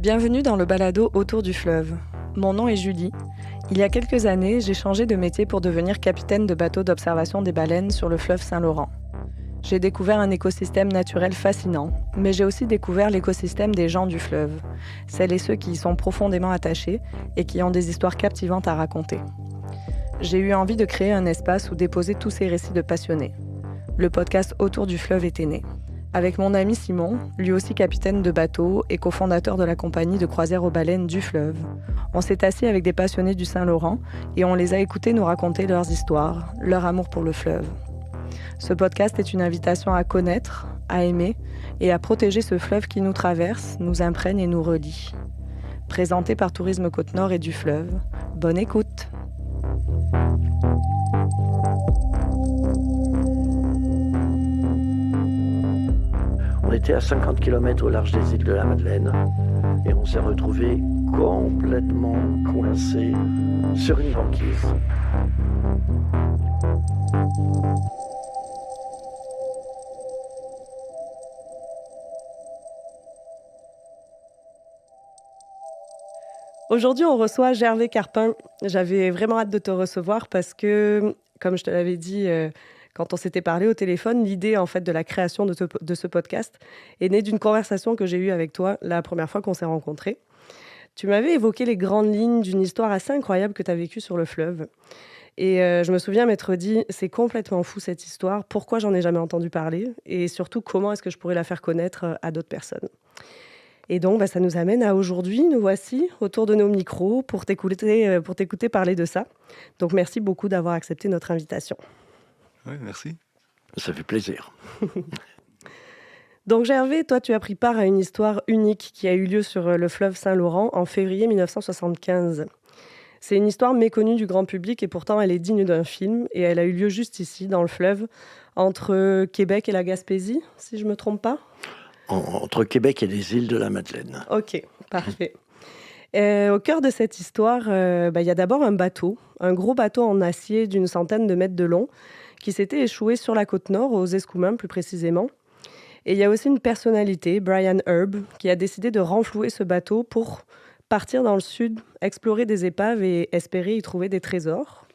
Bienvenue dans le balado Autour du fleuve. Mon nom est Julie. Il y a quelques années, j'ai changé de métier pour devenir capitaine de bateau d'observation des baleines sur le fleuve Saint-Laurent. J'ai découvert un écosystème naturel fascinant, mais j'ai aussi découvert l'écosystème des gens du fleuve, celles et ceux qui y sont profondément attachés et qui ont des histoires captivantes à raconter. J'ai eu envie de créer un espace où déposer tous ces récits de passionnés. Le podcast Autour du fleuve était né. Avec mon ami Simon, lui aussi capitaine de bateau et cofondateur de la compagnie de croisière aux baleines du fleuve, on s'est assis avec des passionnés du Saint-Laurent et on les a écoutés nous raconter leurs histoires, leur amour pour le fleuve. Ce podcast est une invitation à connaître, à aimer et à protéger ce fleuve qui nous traverse, nous imprègne et nous relie. Présenté par Tourisme Côte-Nord et du fleuve, bonne écoute! On était à 50 km au large des îles de la Madeleine et on s'est retrouvé complètement coincé sur une banquise. Aujourd'hui, on reçoit Gervais Carpin. J'avais vraiment hâte de te recevoir parce que, comme je te l'avais dit quand on s'était parlé au téléphone, l'idée en fait de la création de ce podcast est née d'une conversation que j'ai eue avec toi la première fois qu'on s'est rencontrés. Tu m'avais évoqué les grandes lignes d'une histoire assez incroyable que tu as vécue sur le fleuve. Et je me souviens m'être dit, c'est complètement fou cette histoire, pourquoi j'en ai jamais entendu parler et surtout comment est-ce que je pourrais la faire connaître à d'autres personnes. Et donc, ça nous amène à aujourd'hui, nous voici autour de nos micros pour t'écouter parler de ça. Donc, merci beaucoup d'avoir accepté notre invitation. Oui, merci. Ça fait plaisir. Donc, Gervais, toi, tu as pris part à une histoire unique qui a eu lieu sur le fleuve Saint-Laurent en février 1975. C'est une histoire méconnue du grand public et pourtant, elle est digne d'un film et elle a eu lieu juste ici, dans le fleuve, entre Québec et la Gaspésie, si je ne me trompe pas. Entre Québec et les îles de la Madeleine. Ok, parfait. Au cœur de cette histoire, il y a d'abord un bateau, un gros bateau en acier d'une centaine de mètres de long, qui s'était échoué sur la côte nord, aux Escoumins plus précisément. Et il y a aussi une personnalité, Brian Herb, qui a décidé de renflouer ce bateau pour partir dans le sud, explorer des épaves et espérer y trouver des trésors.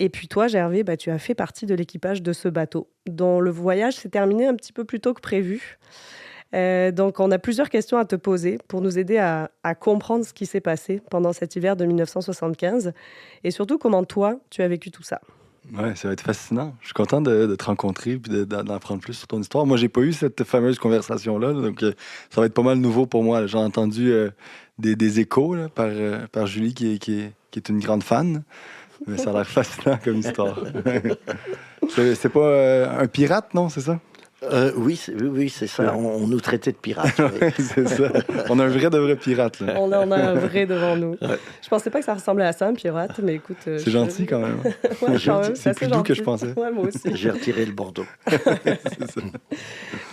Et puis toi, Gervais, tu as fait partie de l'équipage de ce bateau, dont le voyage s'est terminé un petit peu plus tôt que prévu. Donc, on a plusieurs questions à te poser pour nous aider à comprendre ce qui s'est passé pendant cet hiver de 1975 et surtout comment toi, tu as vécu tout ça. Ouais, ça va être fascinant. Je suis content de te rencontrer et d'en apprendre plus sur ton histoire. Moi, j'ai pas eu cette fameuse conversation-là, donc ça va être pas mal nouveau pour moi. J'ai entendu des échos là, par Julie, qui est une grande fan. Mais ça a l'air fascinant comme histoire. C'est pas un pirate, non? C'est ça? Oui, c'est ça. On nous traitait de pirates. Oui, c'est ça. On a un de vrai pirate. Là. On en a un vrai devant nous. Ouais. Je pensais pas que ça ressemblait à ça, un pirate, mais écoute... c'est gentil quand même. Ouais, c'est plus doux que je pensais. Ouais, moi aussi. J'ai retiré le bandeau. C'est ça.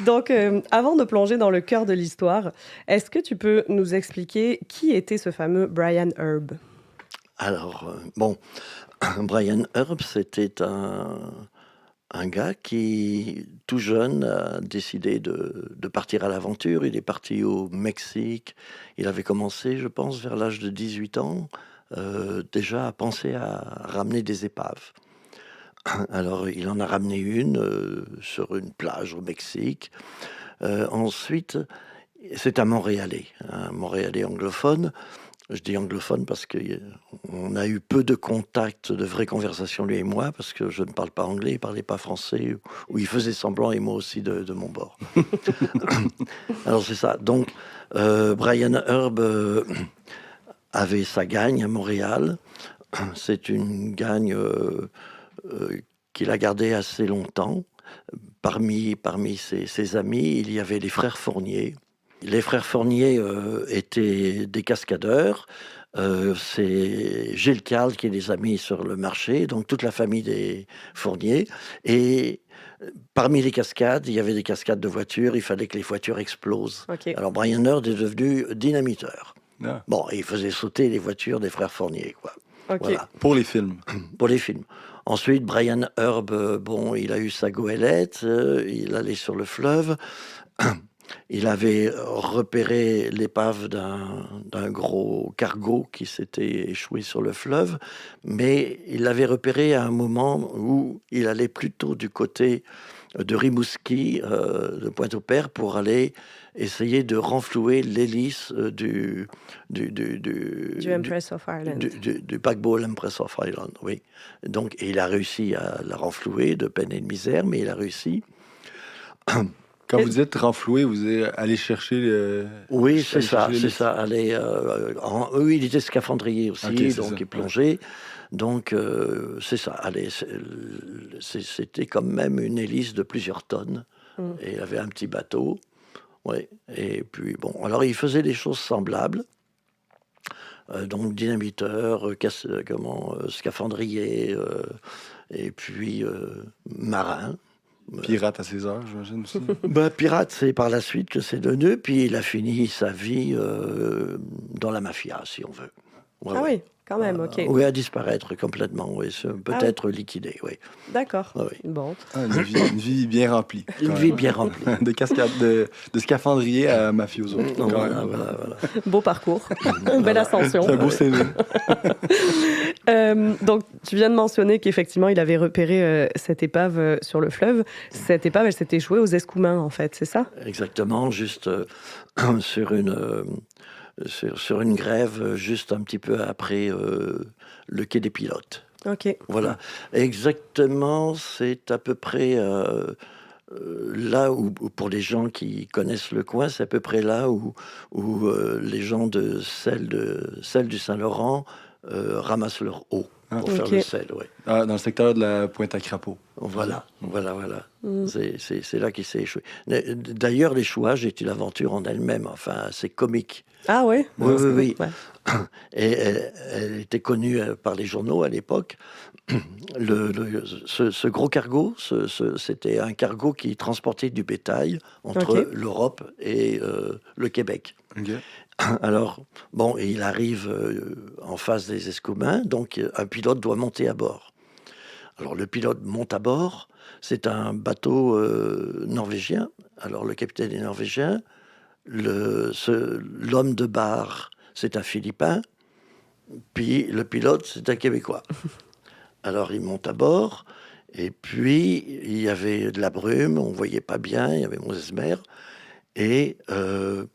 Donc, avant de plonger dans le cœur de l'histoire, est-ce que tu peux nous expliquer qui était ce fameux Brian Herb? Alors, Brian Herb, c'était un gars qui, tout jeune, a décidé de partir à l'aventure. Il est parti au Mexique. Il avait commencé, je pense, vers l'âge de 18 ans, déjà à penser à ramener des épaves. Alors, il en a ramené une sur une plage au Mexique. Ensuite, c'est un Montréalais anglophone. Je dis anglophone parce qu'on a eu peu de contacts, de vraies conversations, lui et moi, parce que je ne parle pas anglais, il ne parlait pas français, ou il faisait semblant, et moi aussi, de mon bord. Alors, c'est ça. Donc, Brian Herb avait sa gagne à Montréal. C'est une gagne qu'il a gardée assez longtemps. Parmi ses amis, il y avait les frères Fournier. Les frères Fournier étaient des cascadeurs. C'est Gilles Carle qui les a mis sur le marché, donc toute la famille des Fournier. Et parmi les cascades, il y avait des cascades de voitures. Il fallait que les voitures explosent. Okay. Alors Brian Herb est devenu dynamiteur. Ah. Bon, il faisait sauter les voitures des frères Fournier, quoi. Okay. Voilà. Pour les films. Pour les films. Ensuite, Brian Herb, il a eu sa goélette, il allait sur le fleuve. il avait repéré l'épave d'un gros cargo qui s'était échoué sur le fleuve, mais il l'avait repéré à un moment où il allait plutôt du côté de Rimouski, de Pointe-au-Père, pour aller essayer de renflouer l'hélice Du Empress of Ireland. du paquebot l'Empress of Ireland, oui. Donc, et il a réussi à la renflouer de peine et de misère, mais il a réussi. Quand vous dites renflouer, vous allez chercher le... Oui, c'est aller ça, chercher c'est ça. Aller, oui, il était scaphandrier aussi, Ok, c'est donc ça, il plongeait. Donc, c'est ça. Allez, c'était quand même une hélice de plusieurs tonnes. Mm. Et il avait un petit bateau. Oui. Et puis, bon, alors il faisait des choses semblables. Donc, dynamiteur, scaphandrier, et puis marin. Pirate à ses heures, j'imagine aussi. Pirate, c'est par la suite que c'est devenu, puis il a fini sa vie dans la mafia, si on veut. Ouais, Ah ouais. oui, quand même, ok. Oui, à disparaître complètement, oui. Peut-être liquidé, oui. D'accord. Ouais, oui. Bon. Ah, une vie bien remplie. Une quand vie même. bien remplie. De scaphandrier à mafioso. quand Voilà, même. voilà, voilà. Beau parcours. Belle ascension. C'est un beau CV. Donc, tu viens de mentionner qu'effectivement, il avait repéré cette épave sur le fleuve. Cette épave, elle s'est échouée aux Escoumins, en fait, c'est ça? Exactement, juste sur une grève, juste un petit peu après le quai des pilotes. Ok. Voilà, exactement, c'est à peu près là où, pour les gens qui connaissent le coin, c'est à peu près là où les gens de sel du Saint-Laurent ramassent leur eau pour faire Ok. le sel, ouais. Ah, dans le secteur de la Pointe-à-Crapaud. Voilà. Mm. C'est là qu'il s'est échoué. D'ailleurs, l'échouage est une aventure en elle-même, enfin, c'est comique. Ah ouais? Oui, oui, oui. Ouais. Et elle était connue par les journaux à l'époque. Ce gros cargo, c'était un cargo qui transportait du bétail entre Ok. l'Europe et le Québec. Ok. Alors, bon, il arrive en face des Escoumins, donc un pilote doit monter à bord. Alors, le pilote monte à bord, c'est un bateau norvégien. Alors, le capitaine est norvégien, l'homme de bar, c'est un Philippin, puis le pilote, c'est un Québécois. Alors, il monte à bord, et puis, il y avait de la brume, on ne voyait pas bien, il y avait mauvaise mer, et le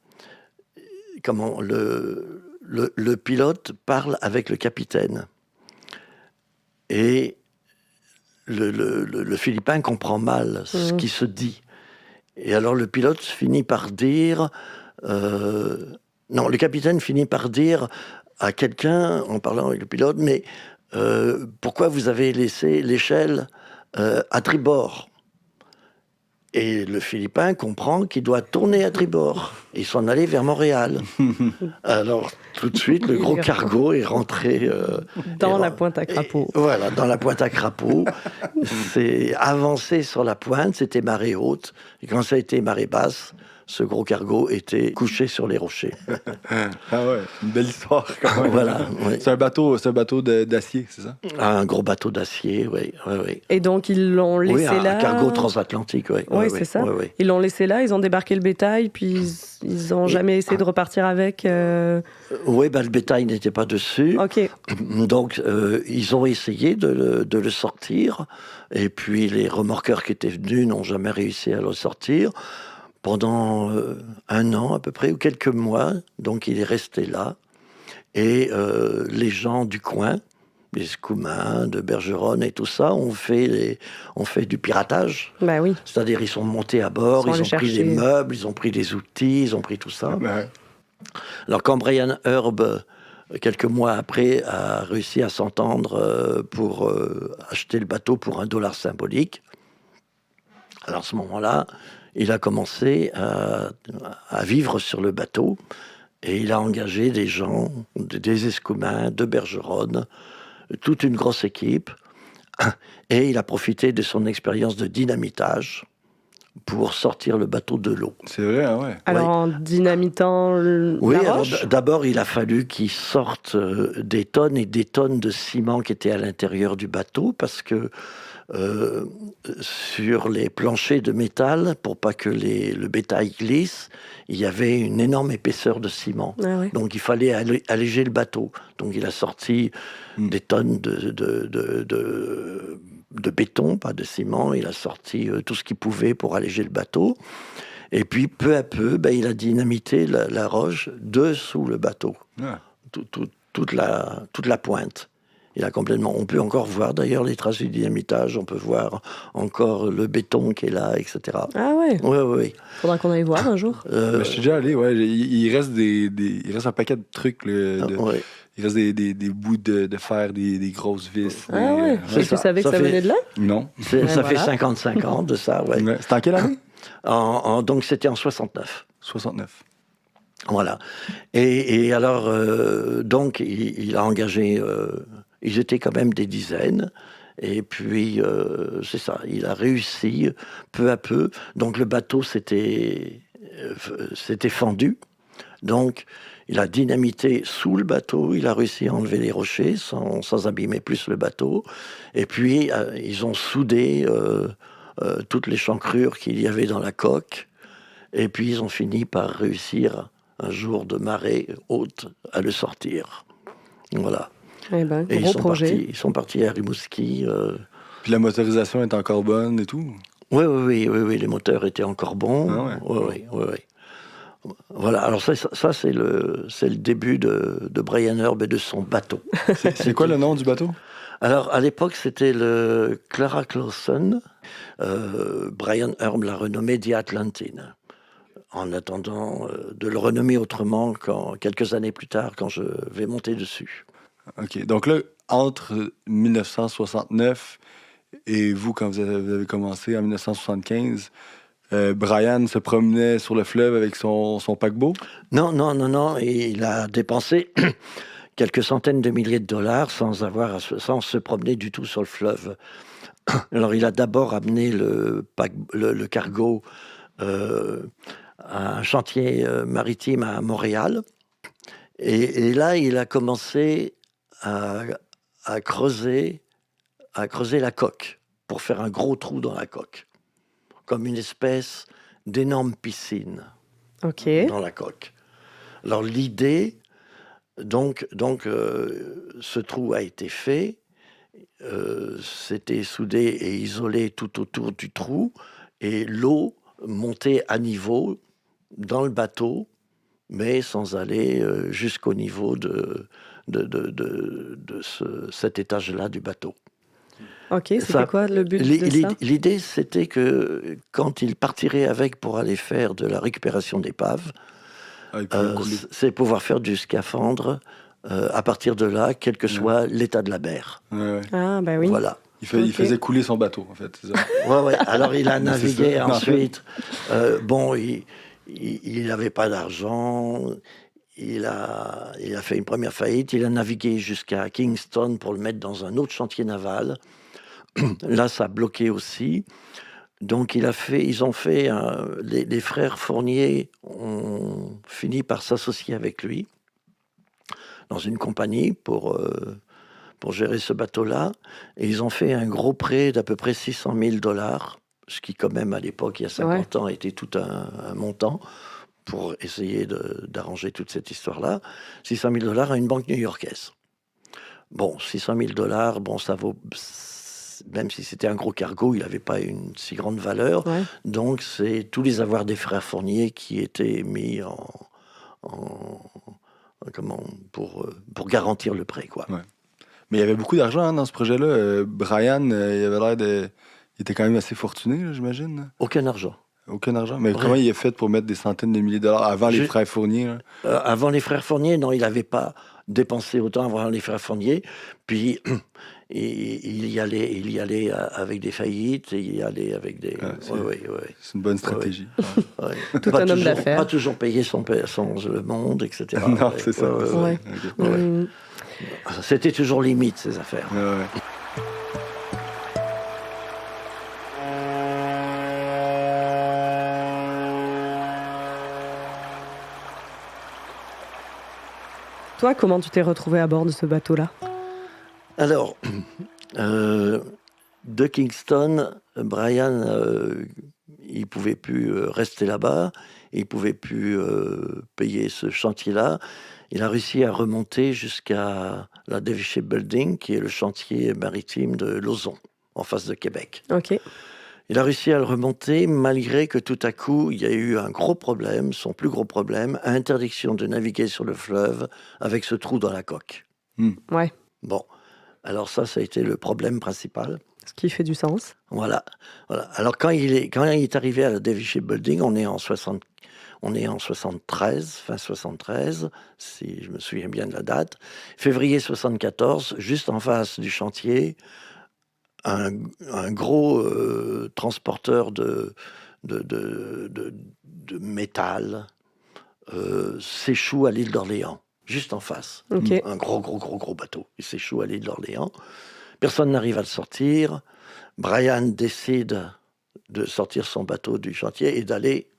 pilote parle avec le capitaine. Et le Philippin comprend mal ce qui se dit. Et alors le pilote finit par dire... non, le capitaine finit par dire à quelqu'un, en parlant avec le pilote, mais pourquoi vous avez laissé l'échelle à tribord? Et le Philippin comprend qu'il doit tourner à tribord et s'en aller vers Montréal. Alors, tout de suite, le gros cargo est rentré... Dans la Pointe-à-Crapaud. Voilà, dans la Pointe-à-Crapaud. C'est avancé sur la pointe, c'était marée haute. Et quand ça a été marée basse, ce gros cargo était couché sur les rochers. Ah ouais, une belle histoire quand même. Voilà, oui. C'est un bateau d'acier, c'est ça? Un gros bateau d'acier, oui, oui, oui. Et donc, ils l'ont laissé Oui, là. un cargo transatlantique, oui. Oui, oui, c'est oui, ça. oui, oui. Ils l'ont laissé là, ils ont débarqué le bétail, puis ils n'ont jamais essayé de repartir avec. Oui, le bétail n'était pas dessus. Ok. Donc, ils ont essayé de le sortir. Et puis, les remorqueurs qui étaient venus n'ont jamais réussi à le sortir. Pendant un an à peu près, ou quelques mois. Donc, il est resté là. Et les gens du coin, les Escoumins, de Bergeronne et tout ça, ont fait du piratage. Bah oui. C'est-à-dire, ils sont montés à bord, Ils sont ils ont allés pris des chercher. meubles, ils ont pris des outils, ils ont pris tout ça. Ouais. Alors, quand Brian Herb, quelques mois après, a réussi à s'entendre pour acheter le bateau pour $1 symbolique, alors à ce moment-là, il a commencé à vivre sur le bateau et il a engagé des gens, des Escoumins, de Bergeronne, toute une grosse équipe. Et il a profité de son expérience de dynamitage. pour sortir le bateau de l'eau. C'est vrai, hein, ouais. Alors, en dynamitant Oui, la alors roche? d'abord, il a fallu qu'ils sortent des tonnes et des tonnes de ciment qui étaient à l'intérieur du bateau, parce que sur les planchers de métal, pour pas que le bétail glisse, il y avait une énorme épaisseur de ciment. Ah ouais. Donc il fallait alléger le bateau. Donc il a sorti des tonnes de béton, pas de ciment. Il a sorti tout ce qu'il pouvait pour alléger le bateau. Et puis peu à peu, il a dynamité la roche dessous le bateau. Ah. Toute la pointe. Il a complètement. On peut encore voir d'ailleurs les traces du dynamitage. On peut voir encore le béton qui est là, etc. Ah ouais. Oui. Faudra qu'on aille voir un jour. Je suis déjà allé, ouais. Il reste il reste un paquet de trucs. Ouais. Il reste des bouts de fer, des grosses vis. Ah ouais. Et tu savais que ça venait de là? Non. Ça fait 55 ans de ça, ouais. C'était en quelle année? Donc c'était en 69. 69. Voilà. Et alors, donc, il a engagé... ils étaient quand même des dizaines. Et puis, c'est ça, il a réussi peu à peu. Donc le bateau s'était fendu. Donc, il a dynamité sous le bateau. Il a réussi à enlever les rochers sans abîmer plus le bateau. Et puis, ils ont soudé toutes les chancrures qu'il y avait dans la coque. Et puis, ils ont fini par réussir, un jour de marée haute, à le sortir. Voilà. Eh ben, Et gros projet. ils sont partis à Rimouski. Puis la motorisation est encore bonne et tout? Oui, les moteurs étaient encore bons. Ah ouais. Oui. Voilà, alors ça c'est le début de Brian Herb et de son bateau. C'est quoi le nom du bateau? Alors, à l'époque, c'était le Clara Clausen. Brian Herb l'a renommé The Atlantine, en attendant de le renommer autrement quelques années plus tard, quand je vais monter dessus. OK. Donc là, entre 1969 et vous, quand vous avez commencé en 1975, Brian se promenait sur le fleuve avec son paquebot? Non. Et il a dépensé quelques centaines de milliers de dollars sans se promener du tout sur le fleuve. Alors, il a d'abord amené le cargo à un chantier maritime à Montréal. Et là, il a commencé à creuser la coque pour faire un gros trou dans la coque, comme une espèce d'énorme piscine dans la coque. Alors l'idée, donc ce trou a été fait, c'était soudé et isolé tout autour du trou, et l'eau montait à niveau dans le bateau, mais sans aller jusqu'au niveau de cet étage-là du bateau. Ok, c'était quoi le but de ça? L'idée, c'était que quand il partirait avec pour aller faire de la récupération d'épaves, c'est pouvoir faire du scaphandre à partir de là, quel que soit l'état de la mer. Ouais. Ah, bah oui. Voilà. Il faisait couler son bateau, en fait. C'est ça. Ouais. Alors, il a navigué ensuite. Il n'avait pas d'argent. Il a fait une première faillite. Il a navigué jusqu'à Kingston pour le mettre dans un autre chantier naval. Là, ça a bloqué aussi. Donc, les frères Fournier ont fini par s'associer avec lui dans une compagnie pour gérer ce bateau-là. Et ils ont fait un gros prêt d'à peu près $600,000, ce qui, quand même, à l'époque, il y a 50 ans, était tout un montant pour essayer d'arranger toute cette histoire-là. $600,000 à une banque new-yorkaise. Bon, $600,000, bon, ça vaut... Même si c'était un gros cargo, il n'avait pas une si grande valeur. Ouais. Donc, c'est tous les avoirs des frères Fournier qui étaient mis pour garantir le prêt, quoi. Ouais. Mais il y avait beaucoup d'argent dans ce projet-là. Brian, il avait l'air de... Il était quand même assez fortuné, là, j'imagine. Aucun argent. Mais comment il a fait pour mettre des centaines de milliers de dollars avant les frères Fournier? Avant les frères Fournier, non, il n'avait pas dépensé autant avant les frères Fournier. Puis... il y allait avec des faillites, il y allait avec des... C'est une bonne stratégie. Tout un homme d'affaires. Pas toujours payer le monde, etc. Non, c'est ça. C'était toujours limite, ces affaires. Toi, comment tu t'es retrouvé à bord de ce bateau-là? Alors, de Kingston, Brian, il pouvait plus rester là-bas, il pouvait plus payer ce chantier-là. Il a réussi à remonter jusqu'à la Davy Shipbuilding, qui est le chantier maritime de Lauson, en face de Québec. Ok. Il a réussi à le remonter malgré que tout à coup, il y a eu un gros problème, son plus gros problème, interdiction de naviguer sur le fleuve avec ce trou dans la coque. Ouais. Bon, alors ça a été le problème principal. Ce qui fait du sens. Voilà. Alors quand il est arrivé à la Davy Shipbuilding, on est en 73, fin 73, si je me souviens bien de la date. Février 74, juste en face du chantier, un gros transporteur de métal s'échoue à l'île d'Orléans, juste en face. Ok. Un gros bateau. Il s'échoue à l'île d'Orléans. Personne n'arrive à le sortir. Brian décide de sortir son bateau du chantier et d'aller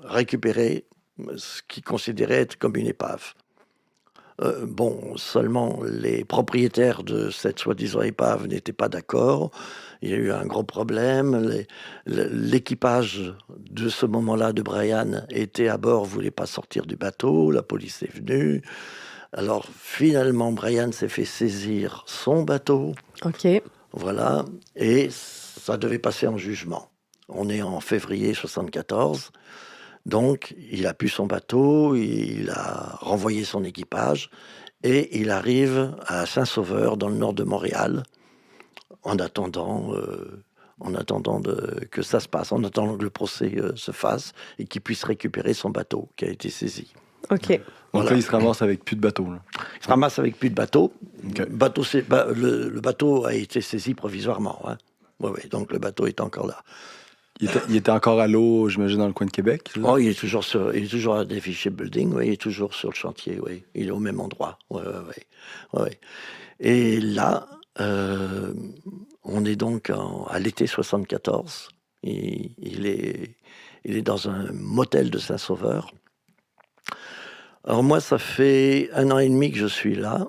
récupérer ce qu'il considérait être comme une épave. Seulement les propriétaires de cette soi-disant épave n'étaient pas d'accord. Il y a eu un gros problème. L'équipage de ce moment-là de Brian était à bord, voulait pas sortir du bateau. La police est venue. Alors finalement, Brian s'est fait saisir son bateau. Ok. Voilà. Et ça devait passer en jugement. On est en février 74. Donc, il a pu son bateau, il a renvoyé son équipage et il arrive à Saint-Sauveur, dans le nord de Montréal, en attendant que ça se passe, en attendant que le procès se fasse et qu'il puisse récupérer son bateau qui a été saisi. Ok. Donc Voilà. là, il se ramasse avec plus de bateau. Là. Il se ramasse avec plus de bateau. Ok. Le bateau a été saisi provisoirement. Hein. Oui, donc le bateau est encore là. Il était encore à l'eau, j'imagine, dans le coin de Québec. C'est ça? Oh, il est toujours à Davy Shipbuilding, oui, il est toujours sur le chantier, oui. Il est au même endroit, oui. Et là, on est donc à l'été 74. Il est dans un motel de Saint-Sauveur. Alors moi, ça fait 1 an et demi que je suis là,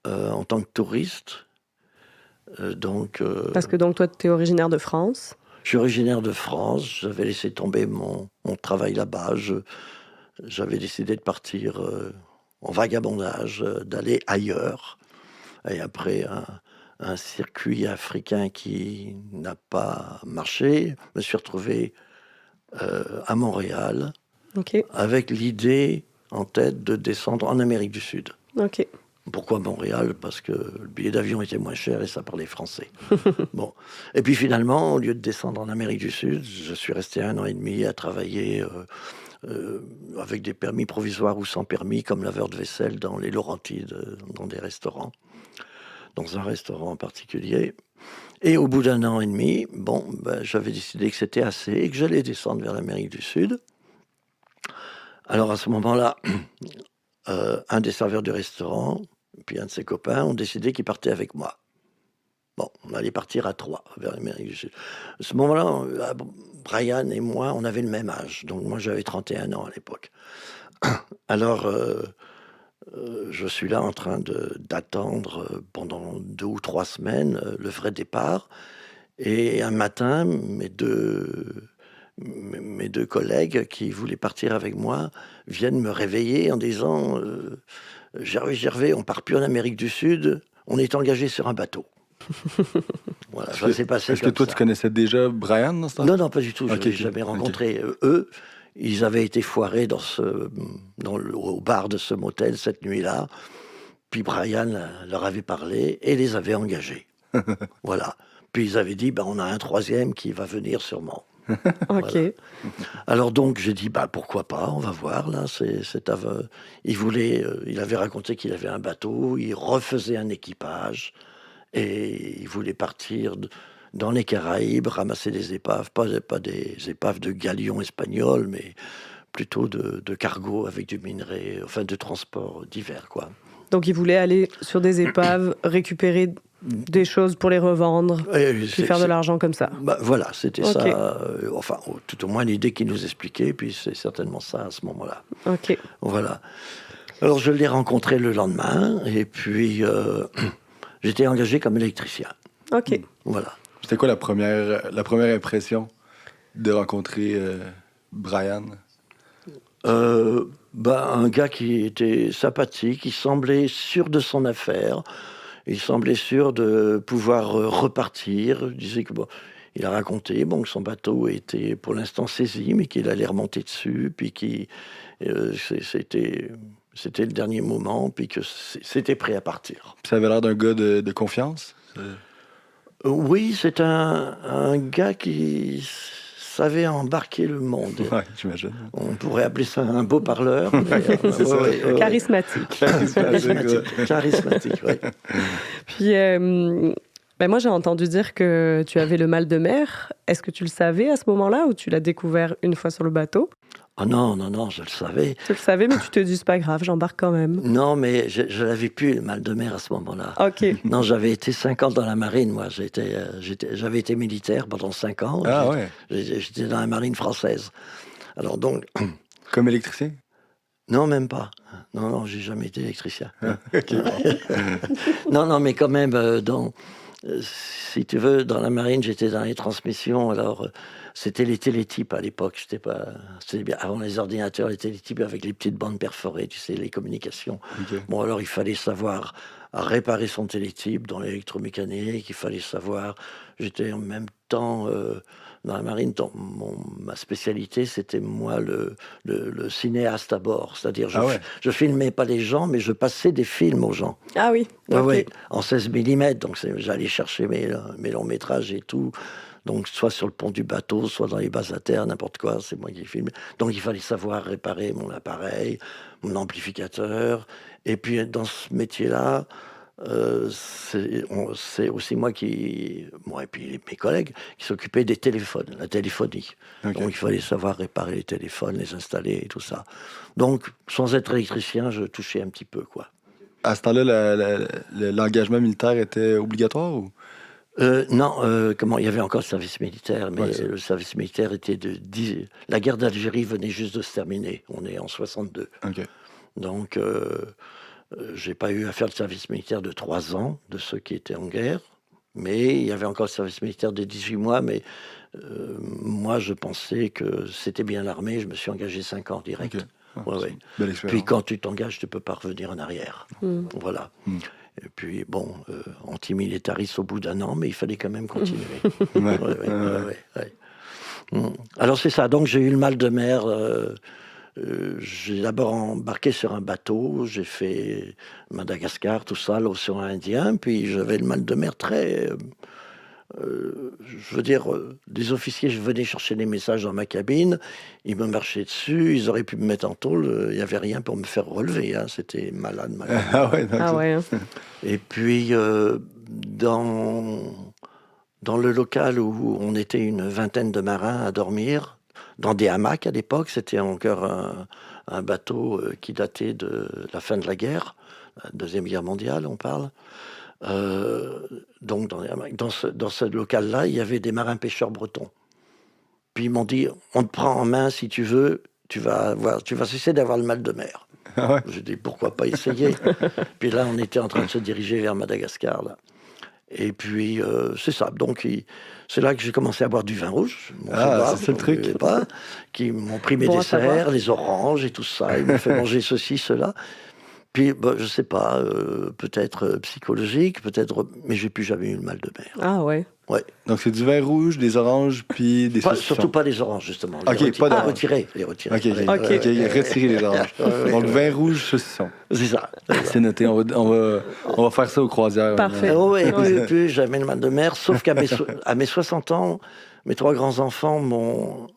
en tant que touriste. Parce que donc toi, tu es originaire de France. Je suis originaire de France, j'avais laissé tomber mon travail là-bas, j'avais décidé de partir en vagabondage, d'aller ailleurs. Et après un circuit africain qui n'a pas marché, je me suis retrouvé à Montréal Ok. avec l'idée en tête de descendre en Amérique du Sud. Ok. Pourquoi Montréal? Parce que le billet d'avion était moins cher et ça parlait français. Bon. Et puis finalement, au lieu de descendre en Amérique du Sud, je suis resté 1 an et demi à travailler avec des permis provisoires ou sans permis, comme laveur de vaisselle dans les Laurentides, dans des restaurants, dans un restaurant en particulier. Et au bout d'1 an et demi, j'avais décidé que c'était assez et que j'allais descendre vers l'Amérique du Sud. Alors à ce moment-là, un des serveurs du restaurant, puis un de ses copains, ont décidé qu'ils partaient avec moi. Bon, on allait partir à 3 vers l'Amérique du Sud. À ce moment-là, Brian et moi, on avait le même âge. Donc moi, j'avais 31 ans à l'époque. Alors, je suis là en train d'attendre pendant 2 ou 3 semaines le vrai départ. Et un matin, mes deux collègues qui voulaient partir avec moi viennent me réveiller en disant Gervais, on part plus en Amérique du Sud, on est engagé sur un bateau. Voilà, ça s'est passé. Est-ce que toi, ça. tu connaissais déjà Brian dans ce temps-là? Non, pas du tout. Je n'avais jamais rencontré. Eux, ils avaient été foirés au bar de ce motel cette nuit-là. Puis Brian leur avait parlé et les avait engagés. Voilà. Puis ils avaient dit, on a un 3e qui va venir sûrement. Ok. Voilà. Alors donc j'ai dit pourquoi pas, on va voir là. Il avait raconté qu'il avait un bateau, il refaisait un équipage et il voulait partir dans les Caraïbes, ramasser des épaves, pas des épaves de galions espagnols, mais plutôt de cargo avec du minerai, enfin de transport divers quoi. Donc il voulait aller sur des épaves, récupérer des choses pour les revendre, puis faire de l'argent comme ça. Voilà, c'était ça. Tout au moins l'idée qu'il nous expliquait, puis c'est certainement ça à ce moment-là. Ok. Voilà. Alors, je l'ai rencontré le lendemain, et puis j'étais engagé comme électricien. OK. Voilà. C'était quoi la première impression de rencontrer Brian? Un gars qui était sympathique, qui semblait sûr de son affaire, il semblait sûr de pouvoir repartir. Il disait que il a raconté que son bateau était pour l'instant saisi, mais qu'il allait remonter dessus, puis c'était le dernier moment, puis que c'était prêt à partir. Ça avait l'air d'un gars de confiance? Oui, c'est un gars qui savait embarquer le monde. Ouais, j'imagine. On pourrait appeler ça un beau parleur. Charismatique. Charismatique, oui. Puis, moi, j'ai entendu dire que tu avais le mal de mer. Est-ce que tu le savais à ce moment-là ou tu l'as découvert une fois sur le bateau? Oh non, je le savais. Tu le savais, mais tu te dis, c'est pas grave, j'embarque quand même. Non, mais je l'avais plus, le mal de mer, à ce moment-là. OK. Non, j'avais été 5 ans dans la marine, moi. J'avais été militaire pendant 5 ans. Ah ouais? J'étais dans la marine française. Alors donc... Comme électricien? Non, même pas. Non, j'ai jamais été électricien. OK. Non, mais quand même, si tu veux, dans la marine, j'étais dans les transmissions, alors... C'était les télétypes à l'époque, c'était bien avant les ordinateurs, les télétypes avec les petites bandes perforées, tu sais, les communications. Okay. Bon, alors il fallait savoir réparer son télétype dans l'électromécanique, il fallait savoir... J'étais en même temps dans la marine, ma spécialité, c'était moi le cinéaste à bord. C'est-à-dire, je filmais pas les gens, mais je passais des films aux gens. Ah oui, okay. En 16 mm, donc j'allais chercher mes longs métrages et tout. Donc, soit sur le pont du bateau, soit dans les bases à terre, n'importe quoi, c'est moi qui filme. Donc, il fallait savoir réparer mon appareil, mon amplificateur. Et puis, dans ce métier-là, c'est aussi moi et puis mes collègues, qui s'occupaient des téléphones, la téléphonie. Okay. Donc, il fallait savoir réparer les téléphones, les installer et tout ça. Donc, sans être électricien, je touchais un petit peu, quoi. À ce temps-là, l'engagement militaire était obligatoire ou? Non, il y avait encore le service militaire, mais le service militaire était la guerre d'Algérie venait juste de se terminer. On est en 62. Okay. Donc, j'ai pas eu à faire le service militaire de 3 ans, de ceux qui étaient en guerre. Mais il y avait encore le service militaire de 18 mois. Mais moi, je pensais que c'était bien l'armée. Je me suis engagé 5 ans direct. Okay. Ouais. Puis quand tu t'engages, tu peux pas revenir en arrière. Voilà. Et puis, antimilitariste au bout d'1 an, mais il fallait quand même continuer. Ouais. Alors, c'est ça. Donc, j'ai eu le mal de mer. J'ai d'abord embarqué sur un bateau. J'ai fait Madagascar, tout ça, l'océan Indien. Puis, j'avais le mal de mer très... je veux dire, des officiers, je venais chercher les messages dans ma cabine, ils me marchaient dessus, ils auraient pu me mettre en tôle, il n'y avait rien pour me faire relever, hein, c'était malade. Ah ouais. Et puis, dans le local où on était une vingtaine de marins à dormir, dans des hamacs à l'époque, c'était encore un bateau qui datait de la fin de la guerre, la Deuxième Guerre mondiale, on parle. Donc dans ce local-là, il y avait des marins pêcheurs bretons. Puis ils m'ont dit, on te prend en main si tu veux, tu vas cesser d'avoir le mal de mer. Ah ouais. J'ai dit, pourquoi pas essayer. Puis là, on était en train de se diriger vers Madagascar. Là. Et puis, c'est ça. Donc, c'est là que j'ai commencé à boire du vin rouge. C'est le truc. Qui m'ont pris mes desserts, les oranges et tout ça. Ils m'ont fait manger ceci, cela. Puis, je sais pas, peut-être psychologique, mais j'ai plus jamais eu le mal de mer. Ah ouais. Ouais. Donc, c'est du vin rouge, des oranges, puis des saucissons. Surtout pas les oranges, justement. Retirer. Les retirer. Retirer les oranges. Donc, vin rouge, saucisson. C'est ça. C'est noté. On va faire ça aux croisières. Parfait. Et puis, plus jamais le mal de mer, sauf qu'à mes 60 ans, mes 3 grands-enfants m'ont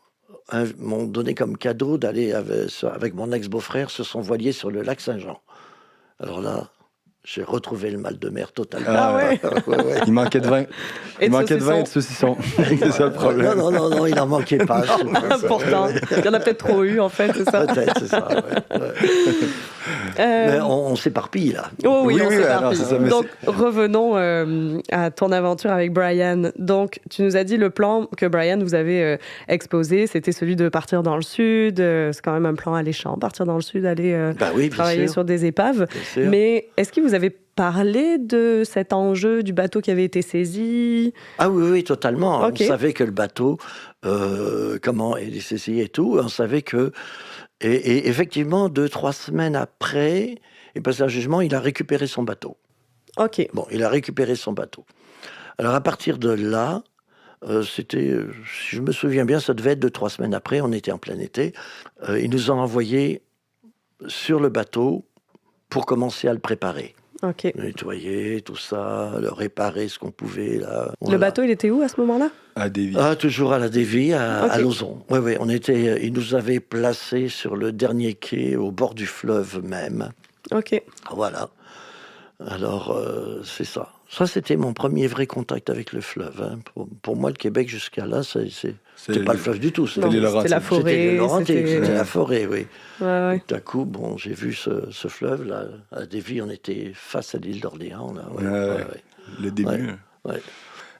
donné comme cadeau d'aller avec mon ex-beau-frère sur son voilier sur le lac Saint-Jean. Alors là, j'ai retrouvé le mal de mer totalement. Ah ouais. Il manquait de vin. Il manquait de vin et de saucisson. C'est ça le problème. Non, il n'en manquait pas. Pourtant, il y en a peut-être trop eu, en fait, c'est ça. Peut-être, c'est ça, ouais. Mais on s'éparpille, là. Oh oui, Oui, on oui, s'éparpille. alors, c'est ça, mais Donc, revenons à ton aventure avec Brian. Donc, tu nous as dit le plan que Brian vous avait exposé, c'était celui de partir dans le sud. C'est quand même un plan alléchant, partir dans le sud, aller Ben oui, bien travailler sûr. sur des épaves. Bien sûr. Mais est-ce qu'il vous avait parlé de cet enjeu du bateau qui avait été saisi? Ah oui, oui, totalement. Ok. On savait que le bateau, comment il est saisi et tout. On savait que... Et effectivement, 2-3 semaines après, il passe un jugement, il a récupéré son bateau. OK. Bon, il a récupéré son bateau. Alors, à partir de là, c'était, si je me souviens bien, ça devait être 2-3 semaines après, on était en plein été. Ils nous ont envoyés sur le bateau pour commencer à le préparer. OK. Le nettoyer, tout ça, le réparer ce qu'on pouvait. Là. Le Voilà. bateau, il était où à ce moment-là? À Davy. Ah, toujours à la Davy, à Ok. Lauzon. Oui, oui, ils nous avaient placés sur le dernier quai, au bord du fleuve même. OK. Voilà. Alors, c'est ça. Ça, c'était mon premier vrai contact avec le fleuve. Hein. Pour moi, le Québec, jusqu'à là, c'était pas le fleuve du tout. Non, C'était les Laurentides. c'était la C'était forêt. les Laurentides, c'était- c'était la forêt, oui. Ouais. Tout à coup, bon, j'ai vu ce fleuve, là, à Davy, on était face à l'île d'Orléans, là. Ouais, Ouais, ouais, ouais. ouais. Le début. Ouais. hein. Ouais.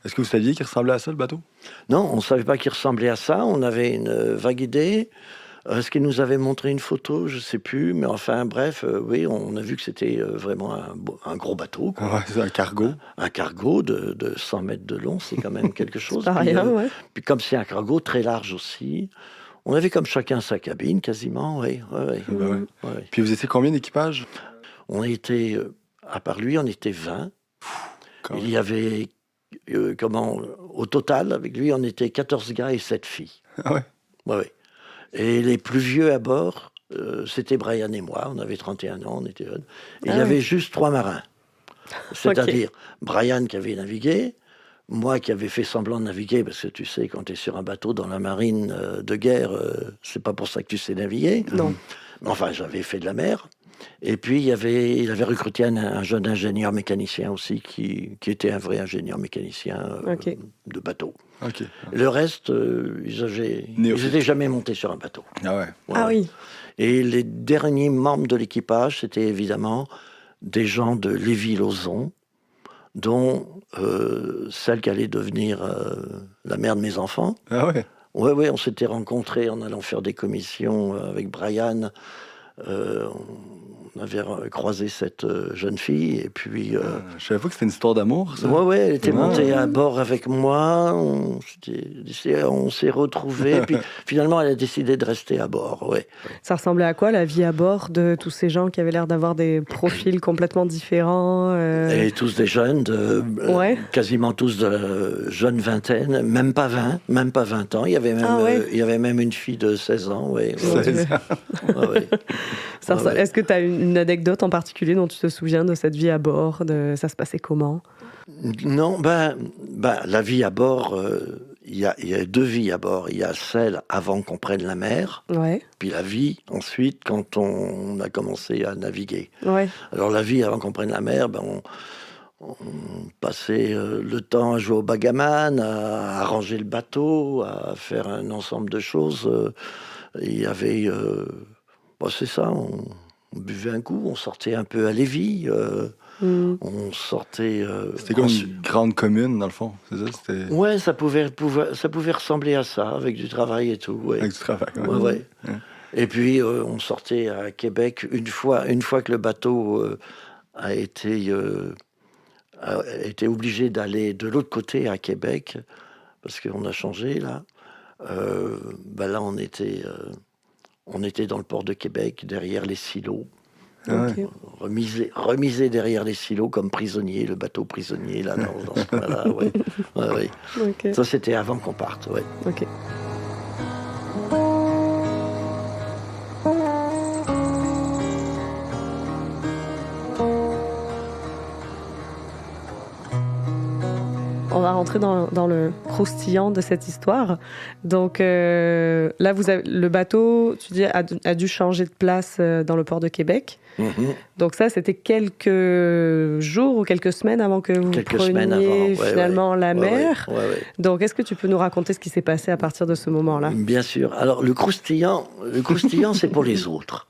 Est-ce que vous saviez qu'il ressemblait à ça, le bateau? Non, on ne savait pas qu'il ressemblait à ça. On avait une vague idée. Est-ce qu'il nous avait montré une photo? Je ne sais plus. Mais enfin, bref, oui, on a vu que c'était vraiment un gros bateau, quoi. Ouais, c'est un cargo. Un cargo de 100 mètres de long, c'est quand même quelque chose. Pas Puis, rien, ouais. puis comme c'est un cargo très large aussi, on avait comme chacun sa cabine, quasiment, oui. Ouais, Ben ouais. ouais. Puis vous étiez combien d'équipage? On était, à part lui, on était 20. Quand Il y avait, au total, avec lui, on était 14 gars et 7 filles. Ah ouais? Ouais, ouais. Et les plus vieux à bord, c'était Brian et moi. On avait 31 ans, on était jeunes. Et il y Ah avait oui. juste 3 marins. C'est-à-dire Brian qui avait navigué, moi qui avais fait semblant de naviguer, parce que tu sais, quand tu es sur un bateau dans la marine de guerre, c'est pas pour ça que tu sais naviguer. Non. Mais enfin, j'avais fait de la mer. Et puis, il avait recruté un jeune ingénieur mécanicien aussi, qui était un vrai ingénieur mécanicien Ok. de bateau. OK. Le reste, ils Néophyte. n'étaient jamais montés sur un bateau. Ah ouais. Ouais, Ah ouais. oui. Et les derniers membres de l'équipage, c'était évidemment des gens de Lévis-Lauzon, dont celle qui allait devenir la mère de mes enfants. Ah ouais. Ouais, ouais, on s'était rencontrés en allant faire des commissions avec Brian. On avait croisé cette jeune fille et puis... Je savais pas que c'était une histoire d'amour, ça. ouais, ouais, elle était Ah. montée à bord avec moi. On s'est retrouvés. Puis finalement, elle a décidé de rester à bord. Ouais. Ça ressemblait à quoi la vie à bord de tous ces gens qui avaient l'air d'avoir des profils complètement différents Et tous des jeunes, Ouais. quasiment tous de jeune vingtaine, même pas 20 ans. Il y avait même, Ah ouais. il y avait même une fille de 16 ans. Ouais, Mon ouais, 16 Dieu. ouais, ouais. Ça Ouais, ressemble- ouais. Est-ce que tu as une anecdote en particulier dont tu te souviens de cette vie à bord? Ça se passait comment? Non, la vie à bord, il y a deux vies à bord. Il y a celle avant qu'on prenne la mer, Ouais. puis la vie ensuite quand on a commencé à naviguer. Ouais. Alors la vie avant qu'on prenne la mer, on passait le temps à jouer au bagaman, à ranger le bateau, à faire un ensemble de choses. Il y avait... c'est ça, on buvait un coup, on sortait un peu à Lévis, Hmm. on sortait... C'était comme une grande commune, dans le fond. C'est ça? C'était Ouais, ça pouvait ressembler à ça, avec du travail et tout. Ouais. avec du travail. ouais. Ouais, ouais. Ouais. Et puis, on sortait à Québec une fois que le bateau a été obligé d'aller de l'autre côté à Québec, parce qu'on a changé là. Là, on était dans le port de Québec, derrière les silos, Ah Ok. ouais. remisé derrière les silos comme prisonnier, le bateau prisonnier là dans ce coin-là. Ouais. Ouais, ouais. Ok. Ça, c'était avant qu'on parte. Ouais. Ok. On va rentrer dans le croustillant de cette histoire. Donc là, le bateau, tu dis, a dû changer de place dans le port de Québec. Mhm. Donc ça, c'était quelques jours ou quelques semaines avant que vous Quelques semaines avant, preniez ouais, finalement ouais. la Ouais, mer. ouais, ouais. Donc, est-ce que tu peux nous raconter ce qui s'est passé à partir de ce moment-là? Bien sûr. Alors, le croustillant, c'est pour les autres.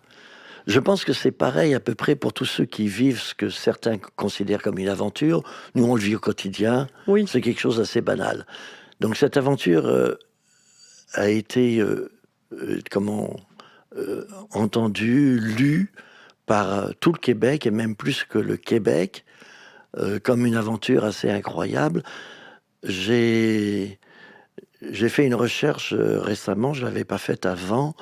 Je pense que c'est pareil à peu près pour tous ceux qui vivent ce que certains considèrent comme une aventure. Nous, on le vit au quotidien. Oui. C'est quelque chose d'assez banal. Donc cette aventure a été entendue, lue par tout le Québec, et même plus que le Québec, comme une aventure assez incroyable. J'ai fait une recherche récemment, je ne l'avais pas faite avant,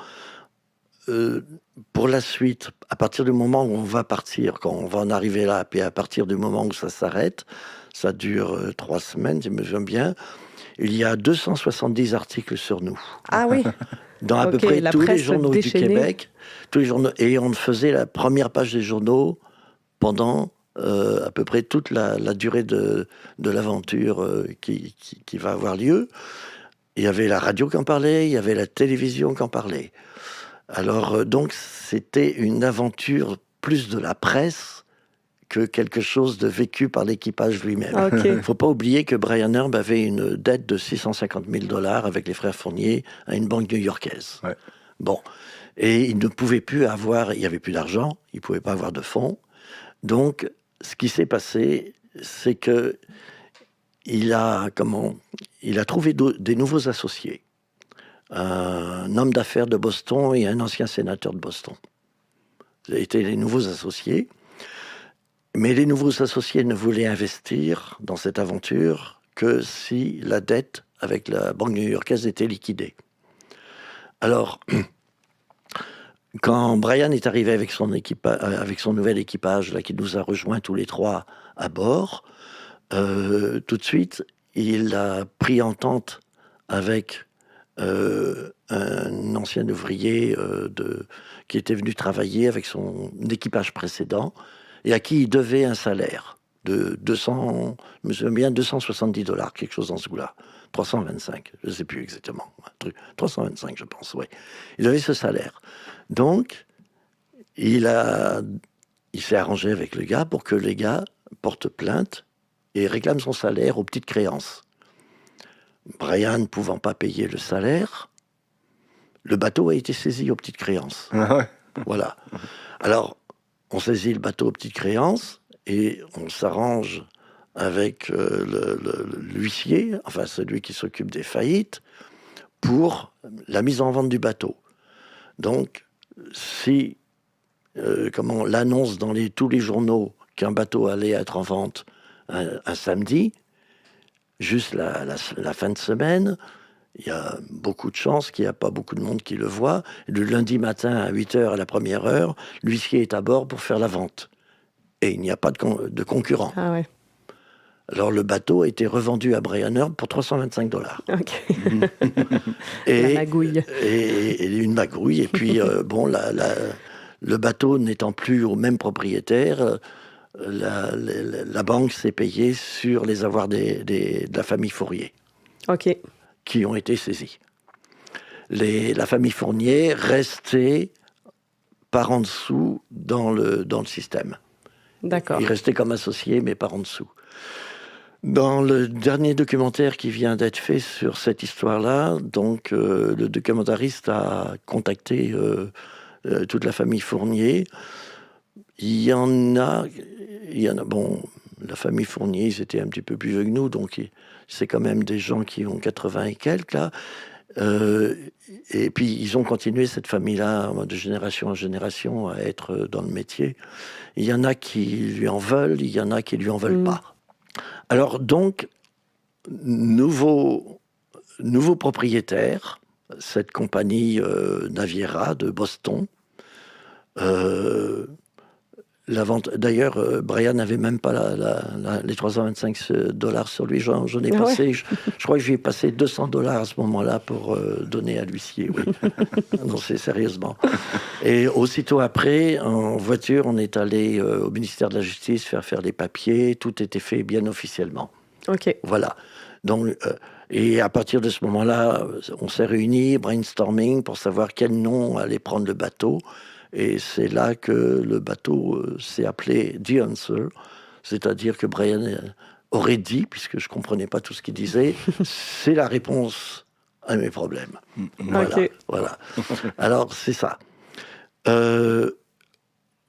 pour la suite, à partir du moment où on va partir, quand on va en arriver là, puis à partir du moment où ça s'arrête, ça dure 3 semaines, je me souviens bien, il y a 270 articles sur nous. Ah oui. Dans à peu près la tous les presse journaux déchaînée. du Québec, tous les journaux, et on faisait la première page des journaux pendant à peu près toute la durée de l'aventure qui va avoir lieu. Il y avait la radio qui en parlait, il y avait la télévision qui en parlait. Alors, donc, c'était une aventure plus de la presse que quelque chose de vécu par l'équipage lui-même. Ok. Il ne faut pas oublier que Brian Herb avait une dette de 650 000 $ avec les frères Fournier à une banque new-yorkaise. Ouais. Bon. Et il ne pouvait plus avoir, il n'y avait plus d'argent, il ne pouvait pas avoir de fonds. Donc, ce qui s'est passé, c'est que il a trouvé des nouveaux associés. Un homme d'affaires de Boston et un ancien sénateur de Boston. Ils étaient les nouveaux associés. Mais les nouveaux associés ne voulaient investir dans cette aventure que si la dette avec la banque new-yorkaise était liquidée. Alors, quand Brian est arrivé avec son nouvel équipage, là, qui nous a rejoints tous les trois à bord, tout de suite, il a pris entente avec un ancien ouvrier qui était venu travailler avec son équipage précédent et à qui il devait un salaire de 200, je me souviens bien, 270 $, quelque chose dans ce goût-là. 325, je ne sais plus exactement. 325, je pense, oui. Il avait ce salaire. Donc, il s'est arrangé avec le gars pour que les gars portent plainte et réclament son salaire aux petites créances. Brian ne pouvant pas payer le salaire, le bateau a été saisi aux petites créances. Ah ouais. Voilà. Alors, on saisit le bateau aux petites créances et on s'arrange avec l'huissier, enfin celui qui s'occupe des faillites, pour la mise en vente du bateau. Donc, si l'annonce dans tous les journaux qu'un bateau allait être en vente un samedi, juste la fin de semaine, il y a beaucoup de chances qu'il n'y a pas beaucoup de monde qui le voit. Le lundi matin à 8h à la première heure, l'huissier est à bord pour faire la vente. Et il n'y a pas de concurrent. Ah ouais. Alors le bateau a été revendu à Brian Herb pour 325 $. Ok. Et, la magouille. Et une magouille. Et puis, le bateau n'étant plus au même propriétaire, la banque s'est payée sur les avoirs de la famille Fournier. Ok. Qui ont été saisis. La famille Fournier restait par en dessous dans le système. D'accord. Ils restaient comme associés, mais par en dessous. Dans le dernier documentaire qui vient d'être fait sur cette histoire-là, donc le documentariste a contacté toute la famille Fournier. Il y en a. Bon, la famille Fournier, ils étaient un petit peu plus vieux que nous, donc c'est quand même des gens qui ont 80 et quelques, là. Et puis, ils ont continué, cette famille-là, de génération en génération, à être dans le métier. Il y en a qui lui en veulent, il y en a qui lui en veulent pas. Alors, donc, nouveau propriétaire, cette compagnie Naviera de Boston. La vente. D'ailleurs, Brian n'avait même pas les 325 $ sur lui. J'en ai passé. Ouais. Je crois que j'y ai passé 200 $ à ce moment-là pour donner à l'huissier. Oui. Non, c'est sérieusement. Et aussitôt après, en voiture, on est allé au ministère de la Justice faire les papiers. Tout était fait bien officiellement. Ok. Voilà. Donc, et à partir de ce moment-là, on s'est réunis, brainstorming, pour savoir quel nom allait prendre le bateau. Et c'est là que le bateau s'est appelé The Answer, c'est-à-dire que Brian aurait dit, puisque je ne comprenais pas tout ce qu'il disait, c'est la réponse à mes problèmes. Voilà, Okay. Voilà. Alors, c'est ça.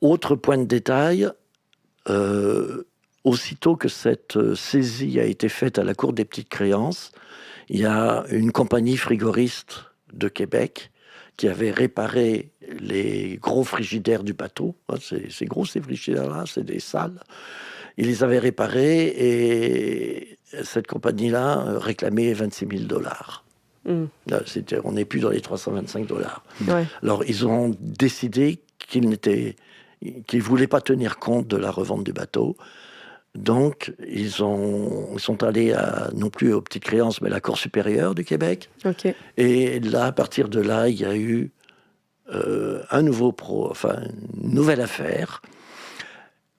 Autre point de détail, aussitôt que cette saisie a été faite à la Cour des petites créances, il y a une compagnie frigoriste de Québec qui avait réparé les gros frigidaires du bateau. C'est gros ces frigidaires-là, c'est des salles. Il les avait réparés et cette compagnie-là réclamait 26 000 $. Là, on n'est plus dans les 325 $. Ouais. Alors, ils ont décidé qu'ils ne voulaient pas tenir compte de la revente du bateau. Donc, ils sont allés non plus aux petites créances, mais à la Cour supérieure du Québec. Ok. Et là, à partir de là, il y a eu une nouvelle affaire.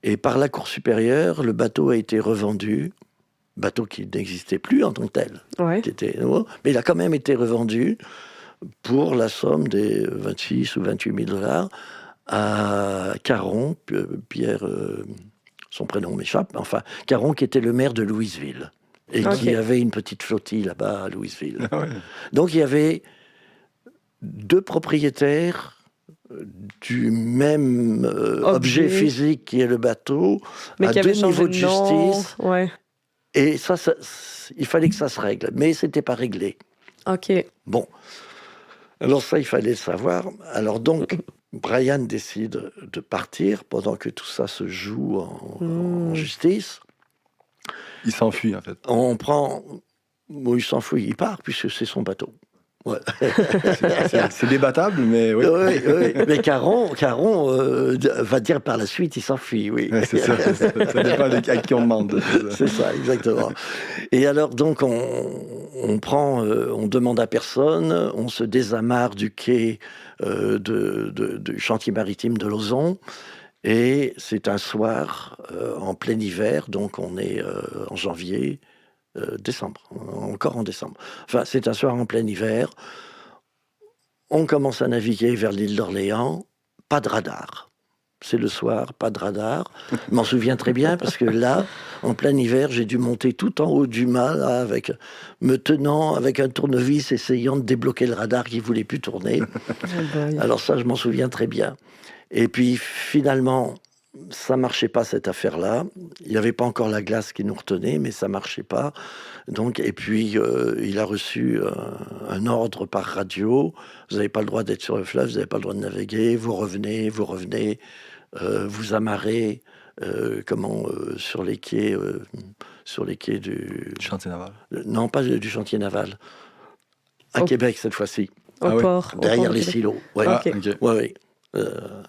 Et par la Cour supérieure, le bateau a été revendu. Bateau qui n'existait plus en tant que tel. Ouais. Qui était nouveau, mais il a quand même été revendu pour la somme des 26 ou 28 000 $ à Caron, Pierre, son prénom m'échappe, enfin, Caron qui était le maire de Louisville et qui avait une petite flottille là-bas à Louisville. Ah ouais. Donc il y avait 2 propriétaires du même objet physique qui est le bateau, mais à qui 2 avait changé niveaux de justice. Ouais. Et ça, il fallait que ça se règle, mais c'était pas réglé. Ok. Bon, alors ça, il fallait le savoir. Alors donc, Brian décide de partir pendant que tout ça se joue en justice. Il s'enfuit, en fait. On prend... Bon, il s'enfuit, il part, puisque c'est son bateau. Ouais. C'est débattable, mais oui. Oui. Mais Caron va dire par la suite, il s'enfuit, oui. Ouais, c'est ça. Ça dépend à qui on demande. C'est ça, exactement. Et alors, donc, on demande à personne, on se désamarre du quai du chantier maritime de Lauson, et c'est un soir en plein hiver, donc on est en janvier, décembre, encore en décembre. Enfin, c'est un soir en plein hiver. On commence à naviguer vers l'île d'Orléans, pas de radar. C'est le soir, pas de radar. Je m'en souviens très bien parce que là, en plein hiver, j'ai dû monter tout en haut du mât, là, me tenant avec un tournevis, essayant de débloquer le radar qui ne voulait plus tourner. Alors ça, je m'en souviens très bien. Et puis finalement, ça marchait pas cette affaire-là. Il n'y avait pas encore la glace qui nous retenait, mais ça marchait pas. Donc, et puis il a reçu un ordre par radio. Vous n'avez pas le droit d'être sur le fleuve, vous n'avez pas le droit de naviguer. Vous revenez, vous amarrez. Sur les quais du chantier naval. Non, pas du chantier naval. À Québec cette fois-ci. Au port. Derrière les silos. Ouais. Ah, ok. Ok. Ouais.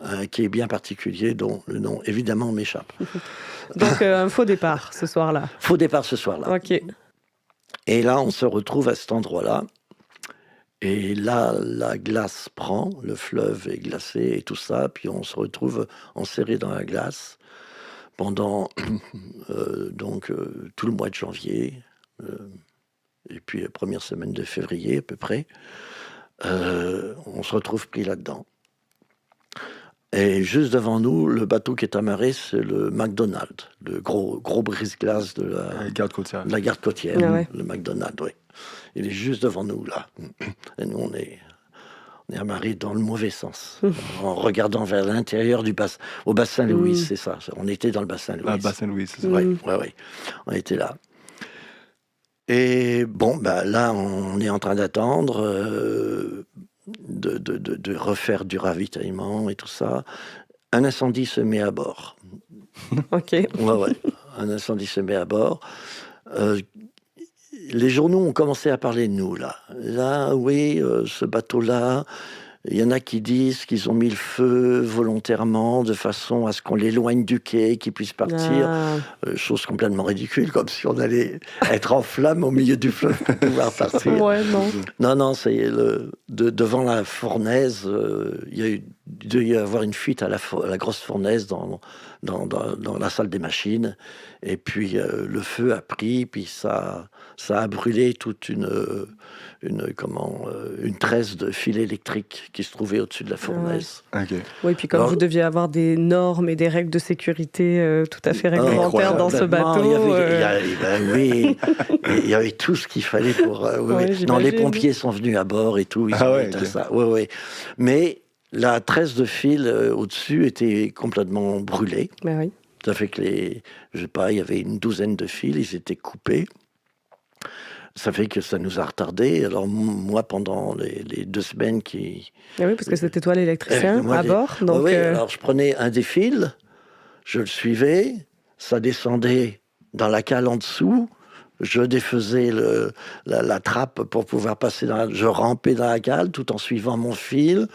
Un quai bien particulier dont le nom évidemment m'échappe. Donc un faux départ ce soir-là. Faux départ ce soir-là. Ok. Et là, on se retrouve à cet endroit-là. Et là, la glace prend, le fleuve est glacé et tout ça. Puis on se retrouve enserré dans la glace pendant tout le mois de janvier. Et puis la première semaine de février à peu près. On se retrouve pris là-dedans. Et juste devant nous, le bateau qui est amarré, c'est le McDonald, le gros brise-glace de la garde côtière. La garde côtière, Ah ouais. le McDonald, oui. Il est juste devant nous, là. Et nous, on est amarrés dans le mauvais sens, en regardant vers l'intérieur au bassin Louise, c'est ça. On était dans le bassin Louise. Ah, bassin Louise, c'est ça. Oui. On était là. Et bon, là, on est en train d'attendre de refaire du ravitaillement et tout ça. Un incendie se met à bord. Ok. Ouais. Un incendie se met à bord. Les journaux ont commencé à parler de nous, là. Là, oui, ce bateau-là, il y en a qui disent qu'ils ont mis le feu volontairement de façon à ce qu'on l'éloigne du quai, qu'il puisse partir. Chose complètement ridicule, comme si on allait être en flamme au milieu du fleuve pour pouvoir partir. Ouais, non. Non, c'est devant la fournaise, il devait y avoir une fuite à la grosse fournaise dans la salle des machines. Et puis le feu a pris, puis ça a brûlé toute une tresse de fil électrique qui se trouvait au-dessus de la fournaise. Ouais. Okay. Oui, puis comme vous deviez avoir des normes et des règles de sécurité tout à fait réglementaires dans ce bateau. Il y avait tout ce qu'il fallait pour... Non, les pompiers sont venus à bord et tout. Ils ont ça. Ouais. Mais la tresse de fil au-dessus était complètement brûlée. Ben oui. Ça fait que je sais pas, il y avait une douzaine de fils, ils étaient coupés. Ça fait que ça nous a retardés. Alors moi, pendant les 2 semaines qui... Ah oui, parce que c'était toi l'électricien moi, à bord. Donc, oui, alors je prenais un des fils, je le suivais, ça descendait dans la cale en dessous, je défaisais la trappe pour pouvoir passer je rampais dans la cale tout en suivant mon fil.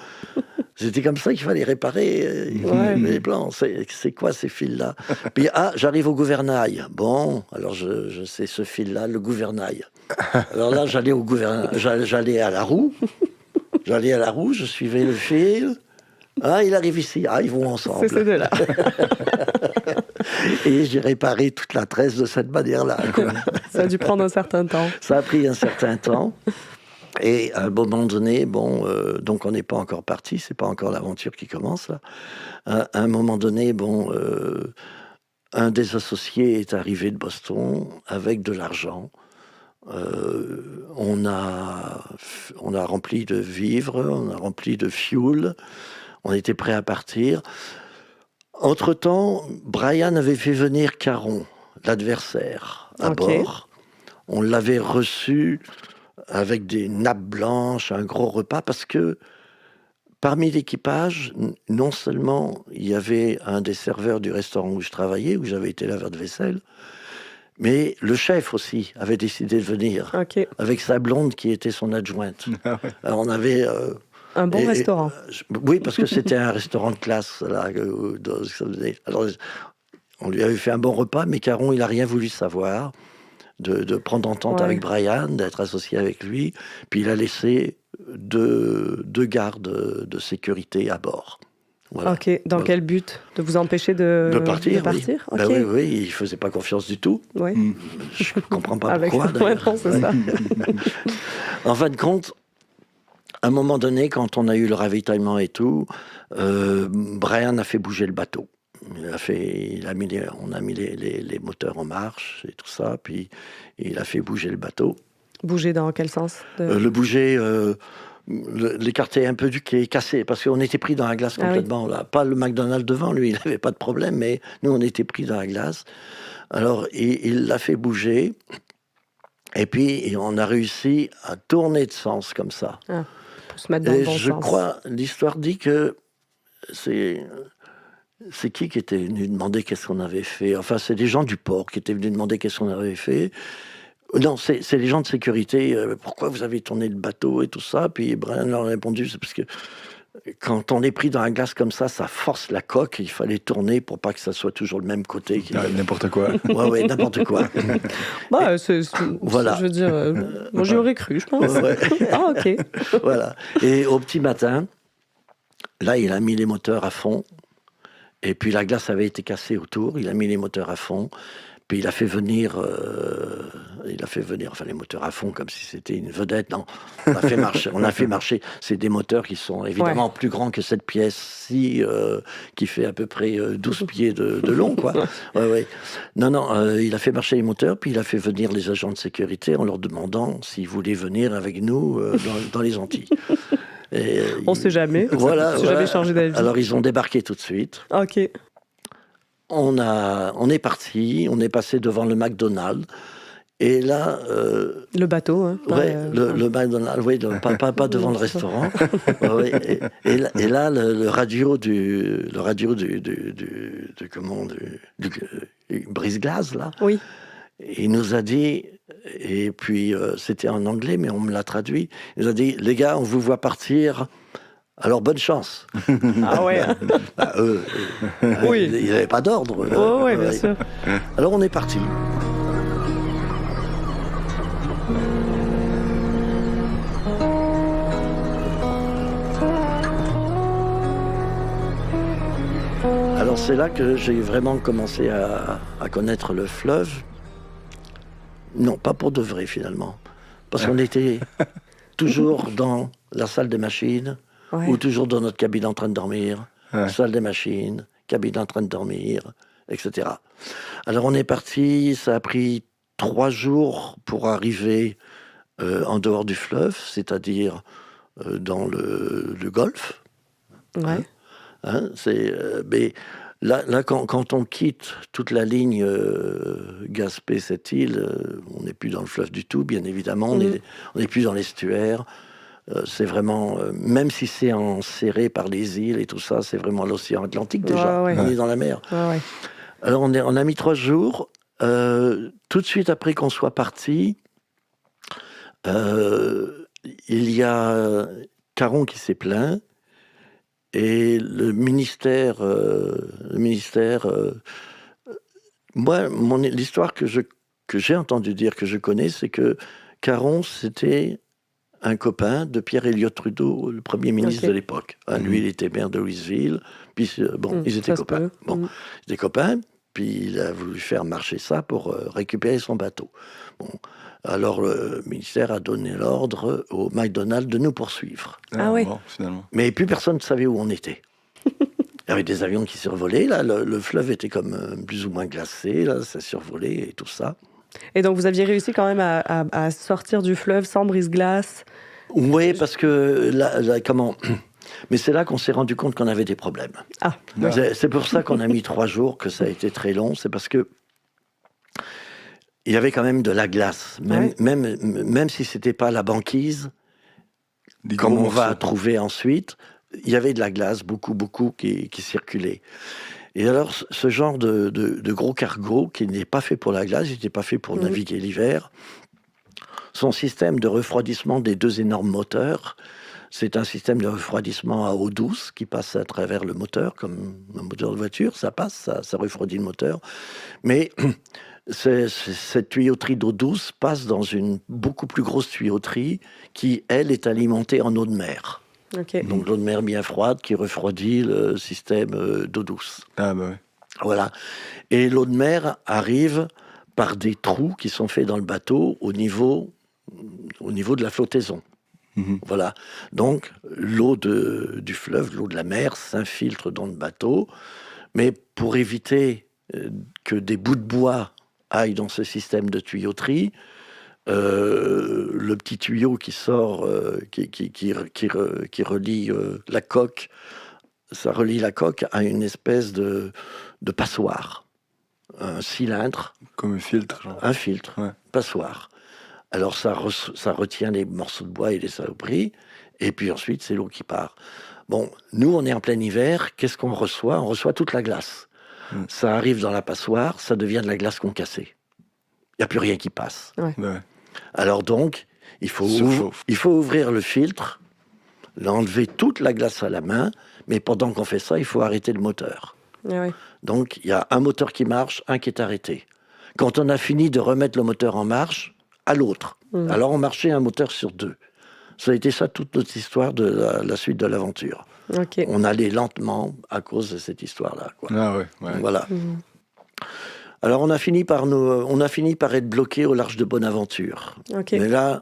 C'était comme ça qu'il fallait réparer les plans. C'est quoi ces fils-là? Puis, j'arrive au gouvernail. Bon, alors je sais ce fil-là, le gouvernail. Alors là, j'allais à la roue. J'allais à la roue, je suivais le fil. Il arrive ici. Ils vont ensemble. c'est de là. Et j'ai réparé toute la tresse de cette manière-là. Ça a dû prendre un certain temps. Ça a pris un certain temps. Et à un moment donné, donc on n'est pas encore parti, c'est pas encore l'aventure qui commence là. À un moment donné, un des associés est arrivé de Boston avec de l'argent. On a rempli de vivres, on a rempli de fuel, on était prêt à partir. Entre-temps, Brian avait fait venir Caron, l'adversaire, à bord. On l'avait reçu avec des nappes blanches, un gros repas, parce que parmi l'équipage, non seulement il y avait un des serveurs du restaurant où je travaillais, où j'avais été laveur de vaisselle, mais le chef aussi avait décidé de venir, avec sa blonde qui était son adjointe. Alors on avait... un bon restaurant. Oui, parce que c'était un restaurant de classe. Là, alors, on lui avait fait un bon repas, mais Caron, il n'a rien voulu savoir. De prendre entente avec Brian, d'être associé avec lui. Puis il a laissé deux gardes de sécurité à bord. Voilà. Ok, dans quel but? De vous empêcher de partir, oui. Okay. Oui, il ne faisait pas confiance du tout. Oui. Je ne comprends pas pourquoi. Non, c'est ça. En fin de compte, à un moment donné, quand on a eu le ravitaillement et tout, Brian a fait bouger le bateau. On a mis les moteurs en marche et tout ça, puis il a fait bouger le bateau. Bouger dans quel sens? Le bouger, l'écarter un peu du quai, casser, parce qu'on était pris dans la glace complètement. Là. Pas le McDonald's devant, lui, il n'avait pas de problème, mais nous, on était pris dans la glace. Alors, il l'a fait bouger, et puis on a réussi à tourner de sens comme ça. Pour se mettre dans le bon sens. Je crois, l'histoire dit que c'est qui était venu demander qu'est-ce qu'on avait fait? Enfin, c'est des gens du port qui étaient venus demander qu'est-ce qu'on avait fait. Non, c'est les gens de sécurité. Pourquoi vous avez tourné le bateau et tout ça? Puis Brian leur a répondu, c'est parce que quand on est pris dans la glace comme ça force la coque. Il fallait tourner pour pas que ça soit toujours le même côté. N'importe quoi. Ouais, n'importe quoi. Voilà. Je veux dire, moi j'y aurais cru, je pense. Ouais. Ok. Voilà. Et au petit matin, là, il a mis les moteurs à fond. Et puis la glace avait été cassée autour, il a mis les moteurs à fond, puis il a fait venir les moteurs à fond comme si c'était une vedette. Non, on a fait marcher. C'est des moteurs qui sont évidemment plus grands que cette pièce-ci, qui fait à peu près 12 pieds de long, quoi. Ouais. Non, il a fait marcher les moteurs, puis il a fait venir les agents de sécurité en leur demandant s'ils voulaient venir avec nous dans les Antilles. On ne sait jamais. Voilà. Jamais changé d'avis. Alors, ils ont débarqué tout de suite. Ok. On est parti, on est passé devant le McDonald's. Et là... le bateau, hein. Le McDonald's, oui, pas devant le restaurant. Et là, le radio du brise-glace, là. Oui. Il nous a dit, et puis c'était en anglais, mais on me l'a traduit, il nous a dit, les gars, on vous voit partir, alors bonne chance. Ah ouais. Oui. Il n'avait pas d'ordre. Oui, bien sûr. Alors on est parti. Alors c'est là que j'ai vraiment commencé à connaître le fleuve. Non, pas pour de vrai finalement. Parce qu'on était toujours dans la salle des machines, ou toujours dans notre cabine en train de dormir, salle des machines, cabine en train de dormir, etc. Alors on est parti, ça a pris 3 jours pour arriver en dehors du fleuve, c'est-à-dire dans le golfe. Ouais. Mais là quand on quitte toute la ligne Gaspé-Sept-Îles, on n'est plus dans le fleuve du tout, bien évidemment. On n'est plus dans l'estuaire. C'est vraiment, même si c'est enserré par les îles et tout ça, c'est vraiment l'océan Atlantique déjà. Ouais. On est dans la mer. Ouais. Alors on a mis 3 jours. Tout de suite après qu'on soit parti, il y a Caron qui s'est plaint et le ministère, moi, l'histoire que j'ai entendu dire, que je connais, c'est que Caron, c'était un copain de Pierre Elliott Trudeau, le Premier ministre de l'époque. Lui, il était maire de Louisville, puis ils étaient copains. Ils étaient copains, puis il a voulu faire marcher ça pour récupérer son bateau. Alors le ministère a donné l'ordre au McDonald's de nous poursuivre. Oui. Bon, finalement. Mais plus personne ne savait où on était. Il y avait des avions qui survolaient, là, le fleuve était comme plus ou moins glacé, là, ça survolait et tout ça. Et donc vous aviez réussi quand même à sortir du fleuve sans brise-glace? Oui, parce que mais c'est là qu'on s'est rendu compte qu'on avait des problèmes. C'est pour ça qu'on a mis 3 jours, que ça a été très long. C'est parce que il y avait quand même de la glace, même si c'était pas la banquise, comme on va trouver ensuite. Il y avait de la glace, beaucoup qui circulait. Et alors, ce genre de gros cargo qui n'est pas fait pour la glace, il n'était pas fait pour naviguer l'hiver. Son système de refroidissement des 2 énormes moteurs, c'est un système de refroidissement à eau douce qui passe à travers le moteur, comme un moteur de voiture, ça refroidit le moteur. Mais cette tuyauterie d'eau douce passe dans une beaucoup plus grosse tuyauterie qui, elle, est alimentée en eau de mer. Donc l'eau de mer bien froide qui refroidit le système d'eau douce. Voilà. Et l'eau de mer arrive par des trous qui sont faits dans le bateau au niveau de la flottaison. Voilà. Donc l'eau du fleuve, l'eau de la mer s'infiltre dans le bateau, mais pour éviter que des bouts de bois aillent dans ce système de tuyauterie, le petit tuyau qui sort, qui relie la coque, ça relie la coque à une espèce de passoire, un cylindre. Comme un filtre. Genre. Un filtre, passoire. Alors ça retient les morceaux de bois et les saloperies, et puis ensuite c'est l'eau qui part. Bon, nous on est en plein hiver, qu'est-ce qu'on reçoit? On reçoit toute la glace. Ça arrive dans la passoire, ça devient de la glace concassée. Il n'y a plus rien qui passe. Alors donc, il faut ouvrir le filtre, l'enlever toute la glace à la main, mais pendant qu'on fait ça, il faut arrêter le moteur. Donc, il y a un moteur qui marche, un qui est arrêté. Quand on a fini de remettre le moteur en marche, à l'autre. Alors, on marchait un moteur sur 2. Ça a été ça toute notre histoire de la suite de l'aventure. On allait lentement à cause de cette histoire-là. Voilà. Alors, on a fini par être bloqué au large de Bonaventure. Mais là,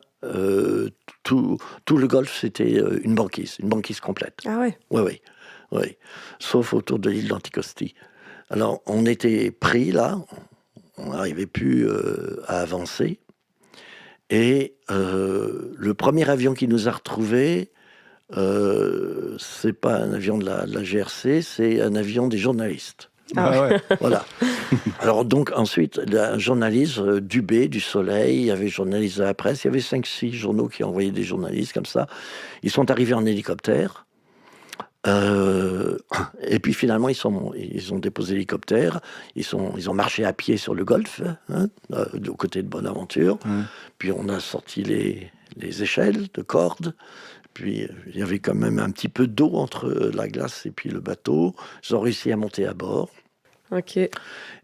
tout le golfe, c'était une banquise complète. Oui. Sauf autour de l'île d'Anticosti. Alors, on était pris là, on n'arrivait plus à avancer. Et le premier avion qui nous a retrouvés, c'est pas un avion de la GRC, c'est un avion des journalistes. Voilà. Alors donc ensuite, un journaliste du Soleil, il y avait journalistes de la presse, il y avait 5-6 journaux qui envoyaient des journalistes comme ça. Ils sont arrivés en hélicoptère. Et puis finalement, ils ont déposé l'hélicoptère. Ils ont marché à pied sur le golfe, aux côtés de Bonaventure. Puis on a sorti les échelles de cordes. Puis il y avait quand même un petit peu d'eau entre la glace et puis le bateau. Ils ont réussi à monter à bord.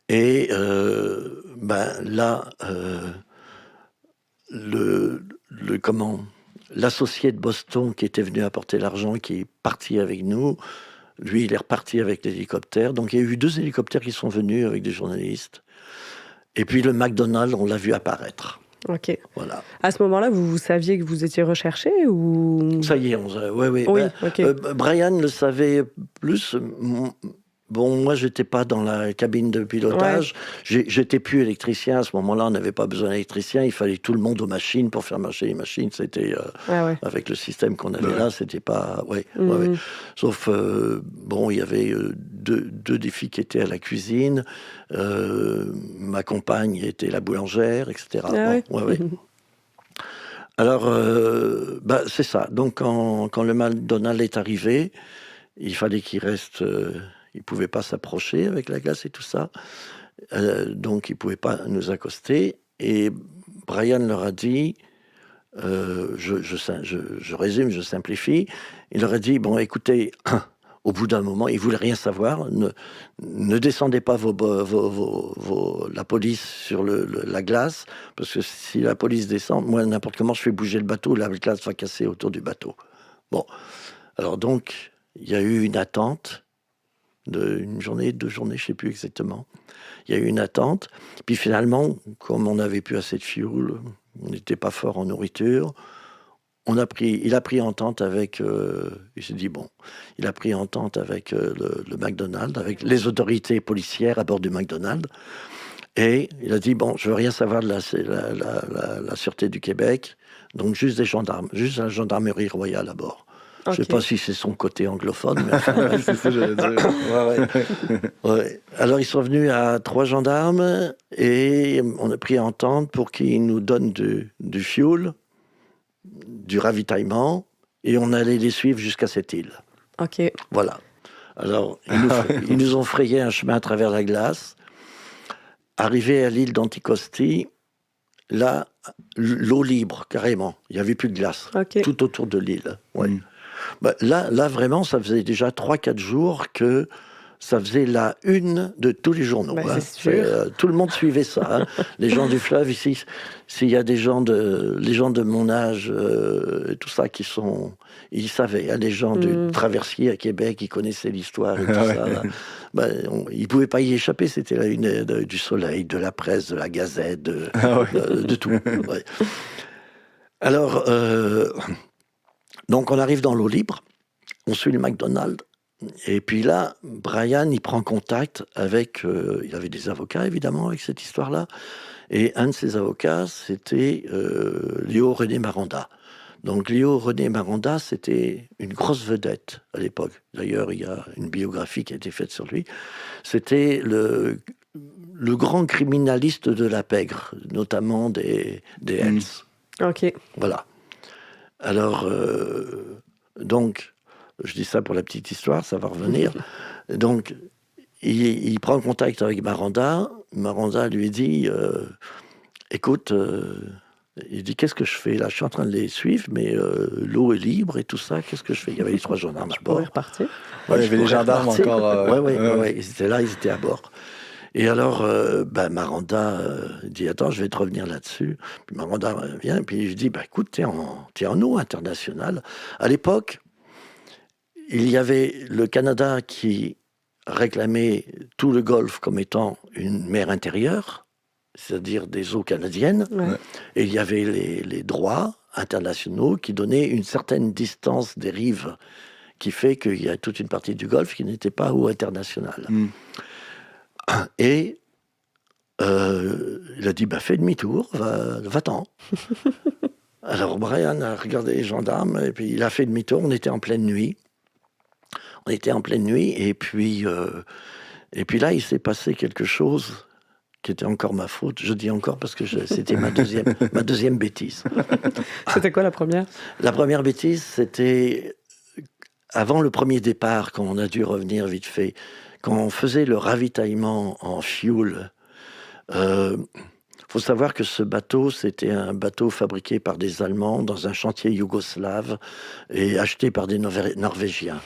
Et là, l'associé de Boston qui était venu apporter l'argent, qui est parti avec nous, lui, il est reparti avec l'hélicoptère. Donc il y a eu 2 hélicoptères qui sont venus avec des journalistes. Et puis le McDonald's, on l'a vu apparaître. Voilà. À ce moment-là, vous saviez que vous étiez recherché ou... Ça y est, oui. Brian le savait plus. Bon, moi, j'étais pas dans la cabine de pilotage. J'étais plus électricien. À ce moment-là, on n'avait pas besoin d'électricien. Il fallait tout le monde aux machines pour faire marcher les machines. C'était avec le système qu'on avait là, c'était pas. Sauf bon, il y avait deux des filles qui étaient à la cuisine. Ma compagne était la boulangère, etc. Alors, c'est ça. Donc, quand le McDonald's est arrivé, il fallait qu'il reste. Il ne pouvait pas s'approcher avec la glace et tout ça. Donc, il ne pouvait pas nous accoster. Et Brian leur a dit, je résume, je simplifie, il leur a dit, bon, écoutez, au bout d'un moment, il ne voulait rien savoir, ne descendez pas la police sur la glace, parce que si la police descend, moi, n'importe comment, je fais bouger le bateau, la glace va casser autour du bateau. Bon, alors donc, il y a eu une attente, une journée, 2 journées, je ne sais plus exactement. Il y a eu une attente. Puis finalement, comme on n'avait plus assez de fuel, on n'était pas fort en nourriture, il a pris entente avec... il s'est dit, bon, il a pris entente avec le McDonald's, avec les autorités policières à bord du McDonald's. Et il a dit, bon, je ne veux rien savoir de la Sûreté du Québec, donc juste des gendarmes, juste la gendarmerie royale à bord. Je ne sais pas si c'est son côté anglophone, mais enfin, c'est ça, j'allais dire. Ouais. Alors, ils sont venus à 3 gendarmes et on a pris entente pour qu'ils nous donnent du fuel, du ravitaillement, et on allait les suivre jusqu'à cette île. OK. Voilà. Alors, ils nous ont frayé un chemin à travers la glace. Arrivé à l'île d'Anticosti, là, l'eau libre, carrément. Il n'y avait plus de glace. Tout autour de l'île. Ouais. Là, vraiment, ça faisait déjà 3-4 jours que ça faisait la une de tous les journaux. C'est sûr. Tout le monde suivait ça. Les gens du fleuve, ici, s'il y a les gens de mon âge, et tout ça, ils savaient. Les gens du traversier à Québec, ils connaissaient l'histoire et tout ça. Ils ne pouvaient pas y échapper. C'était la une du Soleil, de la presse, de la Gazette, de tout. Ouais. Alors... donc, on arrive dans l'eau libre, on suit le McDonald's, et puis là, Brian, il prend contact avec... il avait des avocats, évidemment, avec cette histoire-là, et un de ses avocats, c'était Léo René Maranda. Donc, Léo René Maranda, c'était une grosse vedette à l'époque. D'ailleurs, il y a une biographie qui a été faite sur lui. C'était le grand criminaliste de la pègre, notamment des Hells. OK. Voilà. Alors, donc, je dis ça pour la petite histoire, ça va revenir. Donc, il prend contact avec Maranda. Maranda lui dit, écoute, il dit, qu'est-ce que je fais là? Je suis en train de les suivre, mais l'eau est libre et tout ça, qu'est-ce que je fais? Il y avait les 3 gendarmes à bord. Repartir. Il y avait les gendarmes encore. Oui, ils étaient là, ils étaient à bord. Et alors, Maranda dit, attends, je vais te revenir là-dessus. Puis Maranda vient, puis je dis, écoute, t'es en eau internationale. À l'époque, il y avait le Canada qui réclamait tout le Golfe comme étant une mer intérieure, c'est-à-dire des eaux canadiennes. Ouais. Et il y avait les droits internationaux qui donnaient une certaine distance des rives, qui fait qu'il y a toute une partie du Golfe qui n'était pas eau internationale. Et il a dit, fais demi-tour, va-t'en. Alors Brian a regardé les gendarmes, et puis il a fait demi-tour, on était en pleine nuit. Et puis là, il s'est passé quelque chose qui était encore ma faute. Je dis encore parce que c'était ma deuxième bêtise. C'était quoi la première? La première bêtise, c'était avant le premier départ, quand on a dû revenir vite fait. Quand on faisait le ravitaillement en fuel, faut savoir que ce bateau, c'était un bateau fabriqué par des Allemands dans un chantier yougoslave et acheté par des Norvégiens.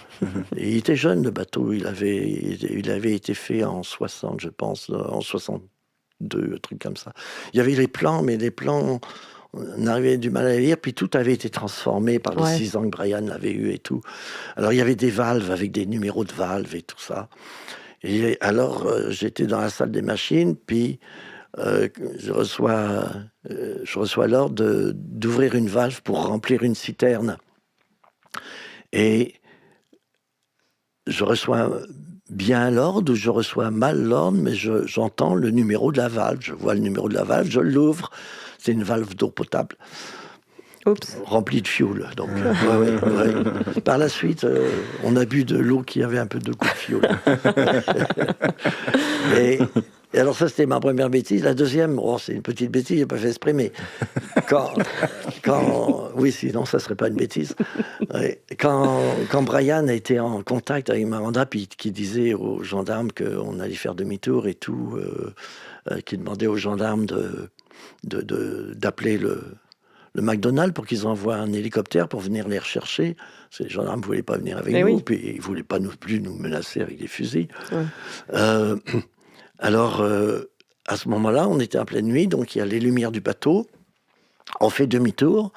Et il était jeune, le bateau. Il avait été fait en 60, je pense, en 62, un truc comme ça. Il y avait les plans, mais les plans, on avait du mal à les lire, puis tout avait été transformé par les 6 ans que Brian l'avait eu et tout. Alors, il y avait des valves avec des numéros de valves et tout ça. Et alors, j'étais dans la salle des machines, puis je reçois l'ordre d'ouvrir une valve pour remplir une citerne. Et je reçois bien l'ordre ou je reçois mal l'ordre, mais j'entends le numéro de la valve. Je vois le numéro de la valve, je l'ouvre. C'est une valve d'eau potable. Oups. Remplie de fioul. Donc, ouais. Par la suite, on a bu de l'eau qui avait un peu de goût de fioul. Et alors ça, c'était ma première bêtise. La deuxième, c'est une petite bêtise, j'ai pas fait exprès, mais oui, sinon ça serait pas une bêtise. Ouais. Quand Brian a été en contact avec Miranda, puis qui disait aux gendarmes qu'on allait faire demi-tour et tout, qui demandait aux gendarmes d'appeler le McDonald's pour qu'ils envoient un hélicoptère pour venir les rechercher. Les gendarmes ne voulaient pas venir avec nous, puis ils ne voulaient pas non plus nous menacer avec des fusils. Ouais. Alors, à ce moment-là, on était en pleine nuit, donc il y a les lumières du bateau. On fait demi-tour,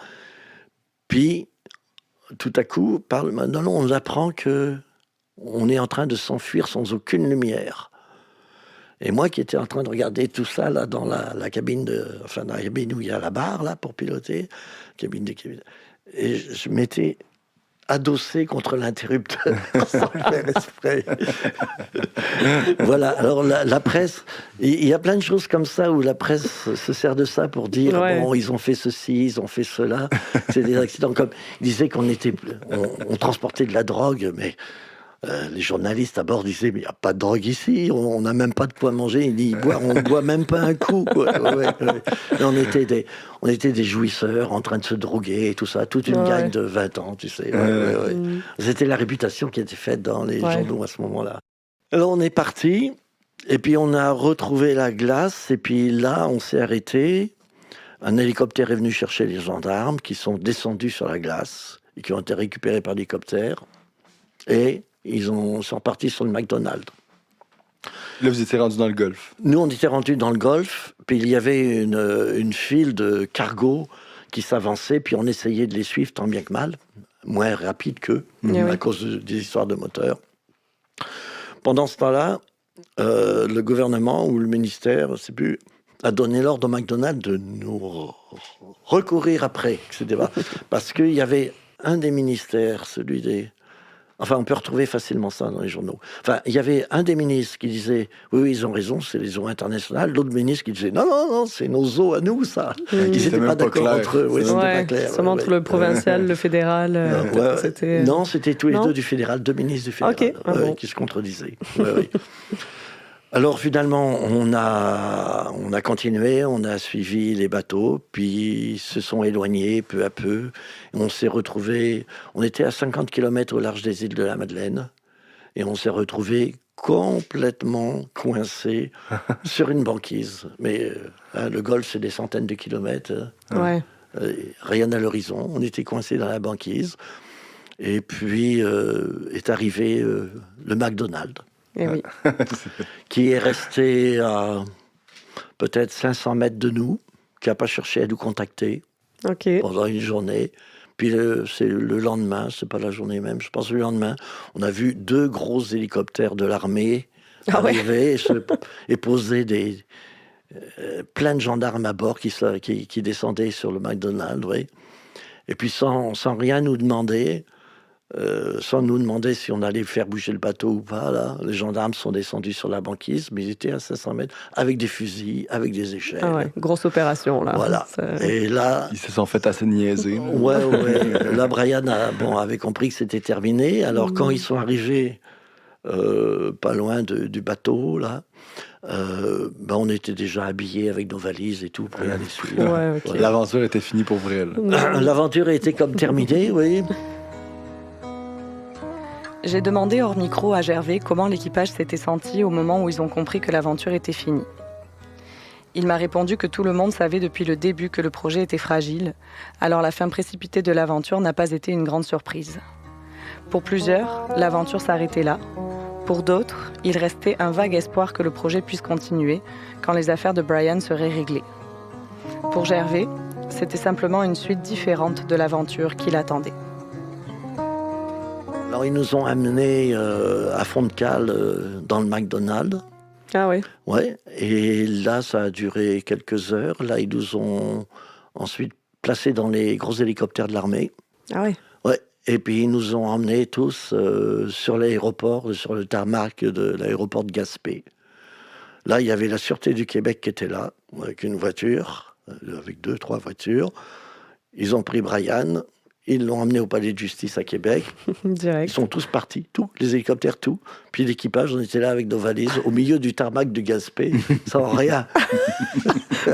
puis tout à coup, par le McDonald's, on apprend qu'on est en train de s'enfuir sans aucune lumière. Et moi qui étais en train de regarder tout ça là dans la cabine dans la cabine où il y a la barre là pour piloter, cabine et je m'étais adossé contre l'interrupteur sans faire exprès. Voilà. Alors la presse, il y a plein de choses comme ça où la presse se sert de ça pour dire bon, ils ont fait ceci, ils ont fait cela. C'est des accidents. Comme ils disaient on transportait de la drogue, mais les journalistes à bord disaient mais il n'y a pas de drogue ici, on n'a même pas de quoi manger. Ils disent on ne boit même pas un coup. Ouais. Et on était des jouisseurs en train de se droguer et tout ça, toute une gang de 20 ans, tu sais. C'était la réputation qui était faite dans les journaux à ce moment-là. Alors on est parti et puis on a retrouvé la glace et puis là on s'est arrêté. Un hélicoptère est venu chercher les gendarmes qui sont descendus sur la glace et qui ont été récupérés par l'hélicoptère et ils sont partis sur le McDonald's. Là, vous étiez rendu dans le Golfe. Nous, on était rendus dans le Golfe, puis il y avait une file de cargos qui s'avançait, puis on essayait de les suivre tant bien que mal, moins rapide qu'eux, à cause des histoires de moteurs. Pendant ce temps-là, le gouvernement ou le ministère, je ne sais plus, a donné l'ordre au McDonald's de nous recourir après, etc. Parce qu'il y avait un des ministères, celui des... Enfin, on peut retrouver facilement ça dans les journaux. Enfin, il y avait un des ministres qui disait « Oui, ils ont raison, c'est les eaux internationales ». L'autre ministre qui disait « Non, c'est nos eaux à nous, ça ». Ils n'étaient pas d'accord entre eux. C'était pas clair. Seulement entre le provincial, le fédéral. Non, c'était tous les deux du fédéral, deux ministres du fédéral qui se contredisaient. Alors finalement, on a continué, on a suivi les bateaux, puis ils se sont éloignés peu à peu. On s'est retrouvés, on était à 50 km au large des îles de la Madeleine, et on s'est retrouvés complètement coincés sur une banquise. Mais le Golfe, c'est des centaines de kilomètres. Rien à l'horizon, on était coincés dans la banquise. Et puis est arrivé le McDonald's. Qui est resté à peut-être 500 mètres de nous, qui n'a pas cherché à nous contacter pendant une journée. Puis c'est le lendemain, c'est pas la journée même, je pense le lendemain, on a vu 2 gros hélicoptères de l'armée arriver et poser plein de gendarmes à bord qui descendaient sur le McDonald's. Et puis sans rien nous demander, sans nous demander si on allait faire bouger le bateau ou pas, là. Les gendarmes sont descendus sur la banquise, mais ils étaient à 500 mètres, avec des fusils, avec des échelles. Grosse opération, là. Voilà. Et là... Ils se sont fait assez niaiser. Là, Brian avait compris que c'était terminé. Alors, quand ils sont arrivés pas loin du bateau, là, on était déjà habillés avec nos valises et tout, prêts à les suivre. L'aventure était finie pour vrai. L'aventure était comme terminée, oui. J'ai demandé hors micro à Gervais comment l'équipage s'était senti au moment où ils ont compris que l'aventure était finie. Il m'a répondu que tout le monde savait depuis le début que le projet était fragile, alors la fin précipitée de l'aventure n'a pas été une grande surprise. Pour plusieurs, l'aventure s'arrêtait là. Pour d'autres, il restait un vague espoir que le projet puisse continuer quand les affaires de Brian seraient réglées. Pour Gervais, c'était simplement une suite différente de l'aventure qui l'attendait. Alors, ils nous ont amenés à fond de cale dans le McDonald's. Ah oui? Ouais, et là, ça a duré quelques heures. Là, ils nous ont ensuite placés dans les gros hélicoptères de l'armée. Ah oui? Ouais, Et puis ils nous ont emmenés tous sur l'aéroport, sur le tarmac de l'aéroport de Gaspé. Là, il y avait la Sûreté du Québec qui était là, avec une voiture, avec 2-3 voitures. Ils ont pris Brian, ils l'ont emmené au palais de justice à Québec. Direct. Ils sont tous partis, tous, les hélicoptères, tout. Puis l'équipage, on était là avec nos valises, au milieu du tarmac de Gaspé, sans rien.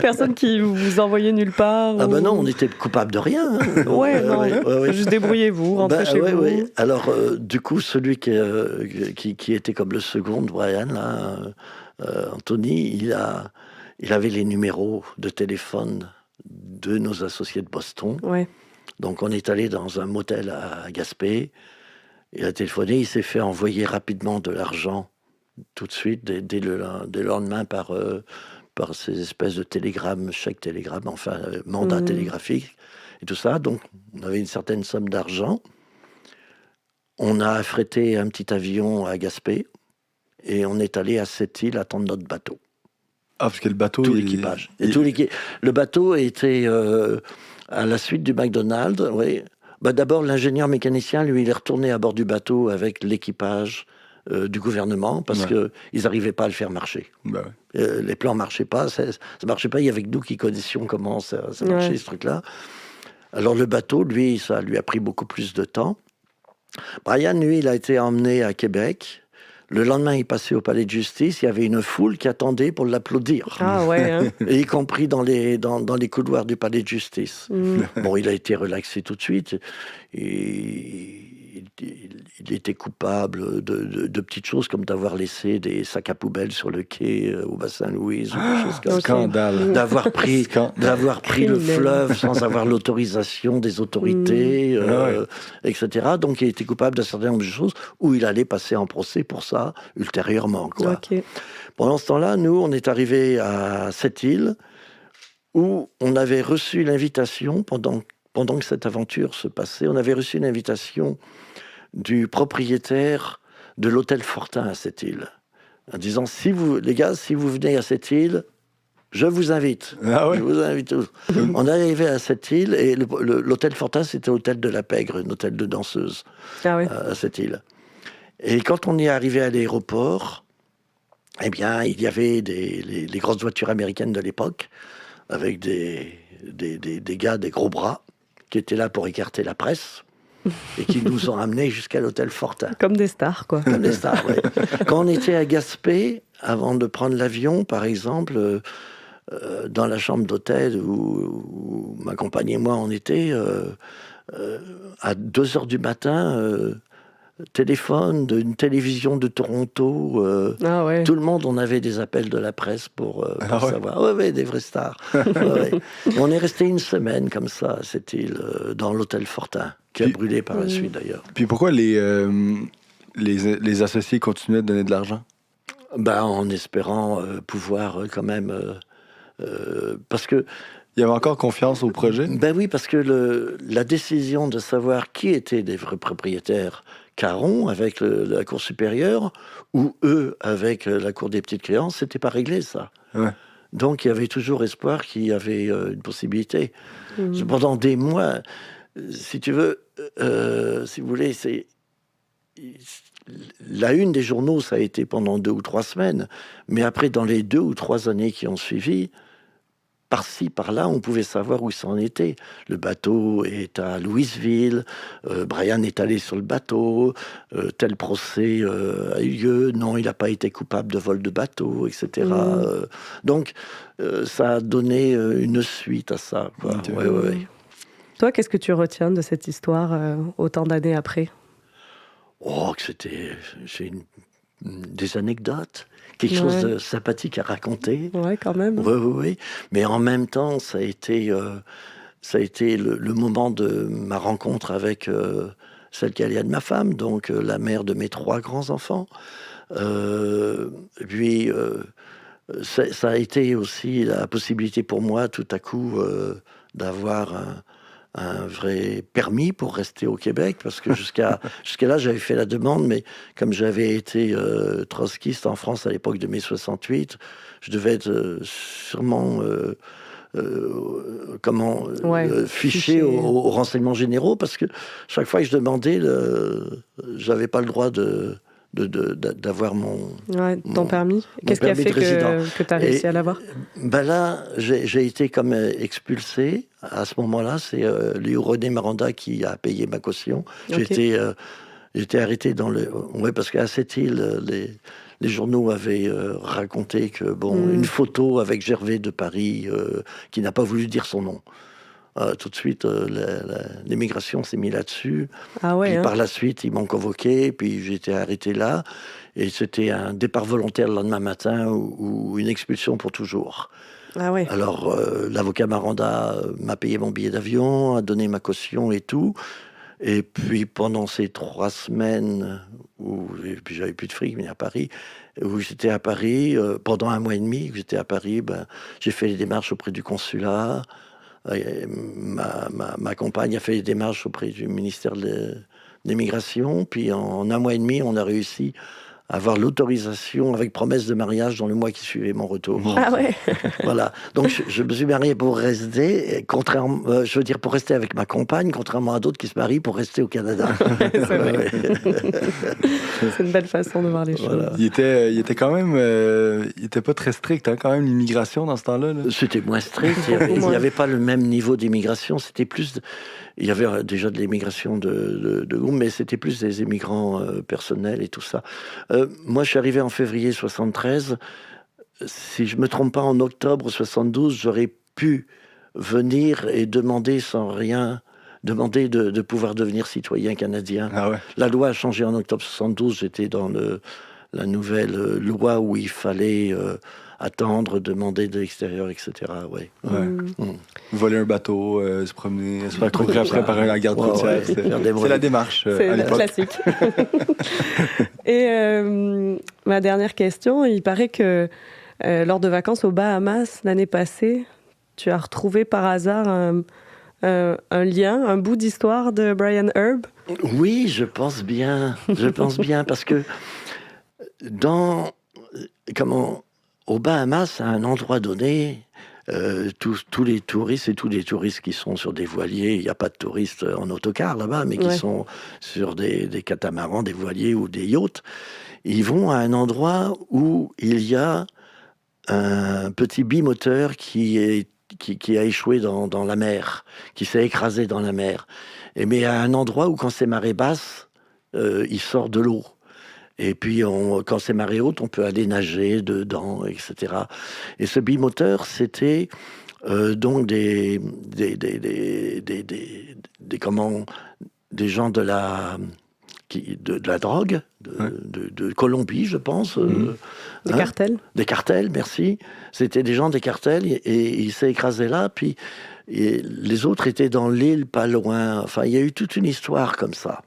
Personne qui vous envoyait nulle part. Ah ou... ben non, on était coupable de rien. Hein. Ouais, non. Juste débrouillez-vous, rentrez chez vous. Ouais. Alors, du coup, celui qui était comme le second de Brian, là, Anthony, il avait les numéros de téléphone de nos associés de Boston. Ouais. Donc, on est allé dans un motel à Gaspé. Il a téléphoné, il s'est fait envoyer rapidement de l'argent tout de suite, dès le lendemain, par ces espèces de télégrammes, chèques télégrammes, enfin, mandat télégraphique et tout ça. Donc, on avait une certaine somme d'argent. On a affrété un petit avion à Gaspé et on est allé à Sept-Îles attendre notre bateau. Ah, parce que le bateau... Tout l'équipage. Le bateau était à la suite du McDonald's, oui. Bah, d'abord, l'ingénieur mécanicien, lui, il est retourné à bord du bateau avec l'équipage du gouvernement parce qu'ils n'arrivaient pas à le faire marcher. Bah ouais. Les plans ne marchaient pas, ça ne marchait pas. Il y avait que nous qui connaissions comment ça marchait, ce truc-là. Alors le bateau, lui, ça lui a pris beaucoup plus de temps. Brian, lui, il a été emmené à Québec. Le lendemain, il passait au palais de justice. Il y avait une foule qui attendait pour l'applaudir. Ah ouais. Hein. Et y compris dans les couloirs du palais de justice. Bon, il a été relaxé tout de suite. Il était coupable de petites choses comme d'avoir laissé des sacs à poubelle sur le quai au Bas-Saint-Louis, ou des choses comme ça. Scandale. D'avoir pris le fleuve sans avoir l'autorisation des autorités, etc. Donc il était coupable d'un certain nombre de choses où il allait passer en procès pour ça ultérieurement, quoi. Okay. Pendant ce temps-là, nous, on est arrivés à Sept-Îles où on avait reçu l'invitation pendant que cette aventure se passait, on avait reçu une invitation du propriétaire de l'hôtel Fortin à Sept-Îles, en disant, les gars, si vous venez à Sept-Îles, je vous invite. Ah ouais. Je vous invite tous. On est arrivé à Sept-Îles et l'hôtel Fortin, c'était l'hôtel de la Pègre, un hôtel de danseuses à Sept-Îles. Et quand on est arrivé à l'aéroport, eh bien, il y avait les grosses voitures américaines de l'époque, avec des gars, des gros bras, qui étaient là pour écarter la presse, et qui nous ont amenés jusqu'à l'hôtel Fortin. Comme des stars, quoi. Comme des stars, oui. Quand on était à Gaspé, avant de prendre l'avion, par exemple, dans la chambre d'hôtel où ma compagne et moi, on était, à 2h du matin... téléphone d'une télévision de Toronto. Tout le monde, on avait des appels de la presse pour savoir. Oui, des vraies stars. On est resté une semaine comme ça à cette île, dans l'hôtel Fortin, qui a brûlé par la suite d'ailleurs. Puis pourquoi les associés continuaient de donner de l'argent? Ben, en espérant pouvoir quand même... parce que... Il y avait encore confiance au projet? Ben oui, parce que la décision de savoir qui étaient les vrais propriétaires, Caron avec la Cour supérieure, ou eux avec la Cour des petites créances, c'était pas réglé, ça. Ouais. Donc il y avait toujours espoir qu'il y avait une possibilité. Pendant des mois, si tu veux, si vous voulez, la une des journaux, ça a été pendant 2 ou 3 semaines, mais après, dans les 2 ou 3 années qui ont suivi, par-ci, par-là, on pouvait savoir où ça en était. Le bateau est à Louisville, Brian est allé sur le bateau, tel procès a eu lieu, non, il n'a pas été coupable de vol de bateau, etc. Donc, ça a donné une suite à ça, quoi. Ouais. Toi, qu'est-ce que tu retiens de cette histoire autant d'années après? Oh, que c'est des anecdotes. Quelque chose de sympathique à raconter. Ouais, quand même. Oui. Mais en même temps, ça a été le moment de ma rencontre avec celle qui allait être ma femme, donc la mère de mes 3 grands-enfants. Puis, ça a été aussi la possibilité pour moi, tout à coup, d'avoir un vrai permis pour rester au Québec, parce que jusqu'à là, j'avais fait la demande, mais comme j'avais été trotskiste en France à l'époque de mai 68, je devais être sûrement fiché aux renseignements généraux, parce que chaque fois que je demandais, j'avais pas le droit d'avoir ton permis. Qu'est-ce qui a fait que tu as réussi à l'avoir? Là, j'ai été comme expulsé. À ce moment-là, c'est Léo René Maranda qui a payé ma caution. Okay. J'ai été arrêté parce qu'à cette île, les journaux avaient raconté que une photo avec Gervais de Paris qui n'a pas voulu dire son nom. Tout de suite, l'immigration s'est mise là-dessus. Puis par la suite, ils m'ont convoqué, puis j'ai été arrêté là. Et c'était un départ volontaire le lendemain matin ou une expulsion pour toujours. Alors, l'avocat Maranda m'a payé mon billet d'avion, a donné ma caution et tout. Et puis, pendant ces 3 semaines et puis j'avais plus de fric, mais à Paris, où j'étais à Paris, pendant 1 mois et demi que j'étais à Paris, j'ai fait les démarches auprès du consulat. Ma compagne a fait les démarches auprès du ministère de l'immigration. Puis en 1 mois et demi, on a réussi à avoir l'autorisation avec promesse de mariage dans le mois qui suivait mon retour. Ah ouais. Voilà. Donc je me suis marié pour rester, pour rester avec ma compagne, contrairement à d'autres qui se marient pour rester au Canada. C'est vrai. C'est une belle façon de voir les choses. Voilà. Il était quand même, il était pas très strict, hein, quand même, l'immigration dans ce temps-là. C'était moins strict. Il n'y avait pas le même niveau d'immigration. C'était plus. Il y avait déjà de l'immigration de groupe, mais c'était plus des immigrants personnels et tout ça. Moi, je suis arrivé en février 73. Si je me trompe pas, en octobre 72, j'aurais pu venir et demander sans rien, de pouvoir devenir citoyen canadien. Ah ouais. La loi a changé en octobre 72. J'étais dans la nouvelle loi où il fallait attendre, demander de l'extérieur, etc. Ouais. Voler un bateau, se promener, se faire courir après par la garde côtière. C'est la démarche à l'époque. Classique. Et ma dernière question, il paraît que lors de vacances aux Bahamas l'année passée, tu as retrouvé par hasard un lien, un bout d'histoire de Brian Herb. Oui, je pense bien, parce que aux Bahamas, à un endroit donné, tous les touristes et tous les touristes qui sont sur des voiliers, il n'y a pas de touristes en autocar là-bas, mais qui sont sur des catamarans, des voiliers ou des yachts, ils vont à un endroit où il y a un petit bimoteur qui a échoué dans la mer, qui s'est écrasé dans la mer. Mais à un endroit où, quand c'est marée basse, il sort de l'eau. Et puis, quand c'est marée haute, on peut aller nager dedans, etc. Et ce bimoteur, c'était donc des gens de la drogue, de Colombie, je pense. Des cartels. Des cartels, merci. C'était des gens des cartels, et il s'est écrasé là, puis les autres étaient dans l'île, pas loin. Enfin, il y a eu toute une histoire comme ça.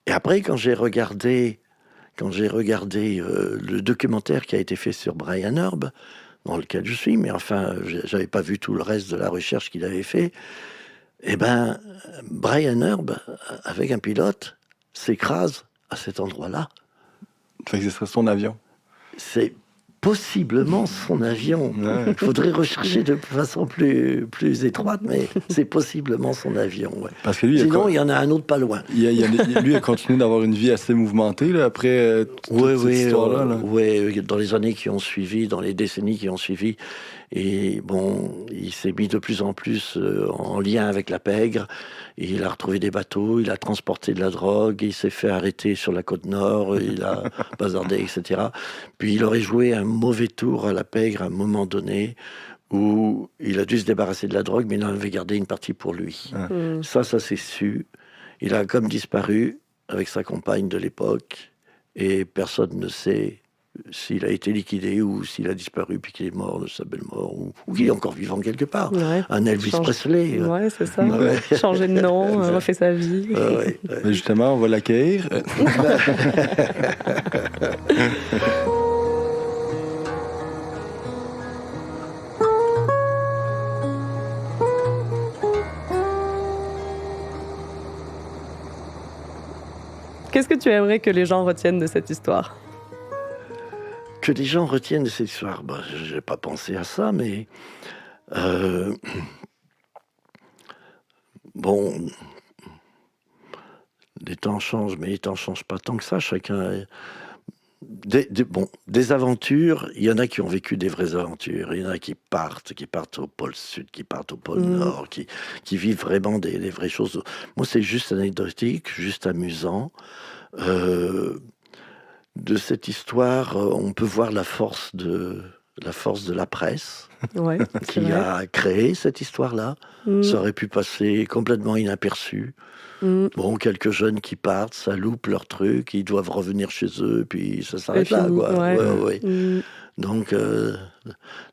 Et après, quand j'ai regardé le documentaire qui a été fait sur Brian Herb, dans lequel je suis, mais enfin, j'avais pas vu tout le reste de la recherche qu'il avait fait, Brian Herb, avec un pilote, s'écrase à cet endroit-là. Fait que ce serait son avion. C'est possiblement son avion. Il faudrait rechercher de façon plus étroite, mais c'est possiblement son avion. Ouais. Parce que lui, sinon, il y en a un autre pas loin. Lui a continué d'avoir une vie assez mouvementée là, après toute cette histoire-là. Oui, dans les années qui ont suivi, dans les décennies qui ont suivi. Et il s'est mis de plus en plus en lien avec la pègre. Il a retrouvé des bateaux, il a transporté de la drogue, il s'est fait arrêter sur la côte nord, il a bazardé, etc. Puis il aurait joué un mauvais tour à la pègre à un moment donné où il a dû se débarrasser de la drogue, mais il en avait gardé une partie pour lui. Ça c'est su. Il a comme disparu avec sa compagne de l'époque et personne ne sait s'il a été liquidé ou s'il a disparu puis qu'il est mort de sa belle mort ou qu'il est encore vivant quelque part. Un Elvis Presley. Ouais, c'est ça. Changer de nom, refait sa vie. Mais justement, on va l'accueillir. Qu'est-ce que tu aimerais que les gens retiennent de cette histoire? que les gens retiennent de cette histoire. Ben, je n'ai pas pensé à ça, mais bon, les temps changent, mais les temps ne changent pas tant que ça. Chacun... Des aventures, il y en a qui ont vécu des vraies aventures, il y en a qui partent au pôle sud, qui partent au pôle nord, qui vivent vraiment des vraies choses. Moi, c'est juste anecdotique, juste amusant. De cette histoire, on peut voir la force de la presse qui a créé cette histoire-là. Ça aurait pu passer complètement inaperçu. Bon, quelques jeunes qui partent, ça loupe leur truc, ils doivent revenir chez eux, puis ça s'arrête là, quoi. Ouais. Donc,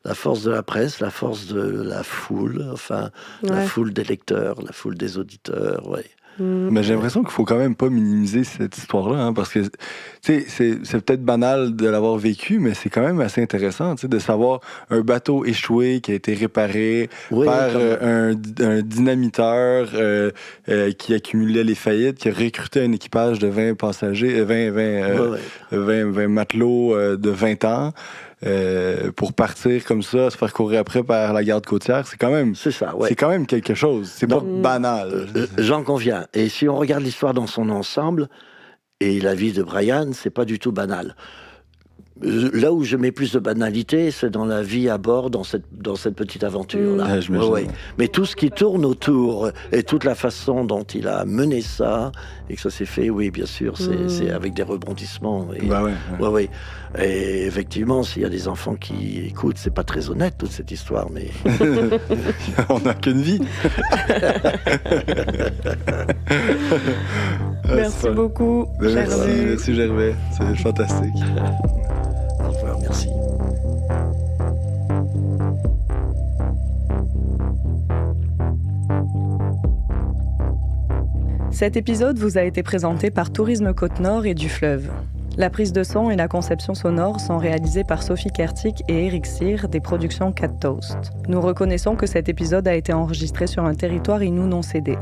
la force de la presse, la force de la foule, la foule des lecteurs, la foule des auditeurs, Mais j'ai l'impression qu'il faut quand même pas minimiser cette histoire-là, hein, parce que c'est peut-être banal de l'avoir vécu, mais c'est quand même assez intéressant de savoir un bateau échoué qui a été réparé par un dynamiteur qui accumulait les faillites, qui a recruté un équipage de 20 passagers, 20 matelots de 20 ans. Pour partir comme ça, se faire courir après par la garde côtière, c'est quand même c'est quand même quelque chose. C'est pas banal. J'en conviens. Et si on regarde l'histoire dans son ensemble, et la vie de Brian, c'est pas du tout banal. Là où je mets plus de banalité, c'est dans la vie à bord, dans cette petite aventure-là. Mais tout ce qui tourne autour, et toute la façon dont il a mené ça, et que ça s'est fait, oui, bien sûr, c'est avec des rebondissements. Et, et effectivement, s'il y a des enfants qui écoutent, c'est pas très honnête, toute cette histoire, mais... On n'a qu'une vie. Merci beaucoup, Gervais. Merci, Gervais. C'est fantastique. Au revoir, merci. Cet épisode vous a été présenté par Tourisme Côte-Nord et du Fleuve. La prise de son et la conception sonore sont réalisées par Sophie Kertic et Eric Cyr des productions Cat Toast. Nous reconnaissons que cet épisode a été enregistré sur un territoire Innu non cédé.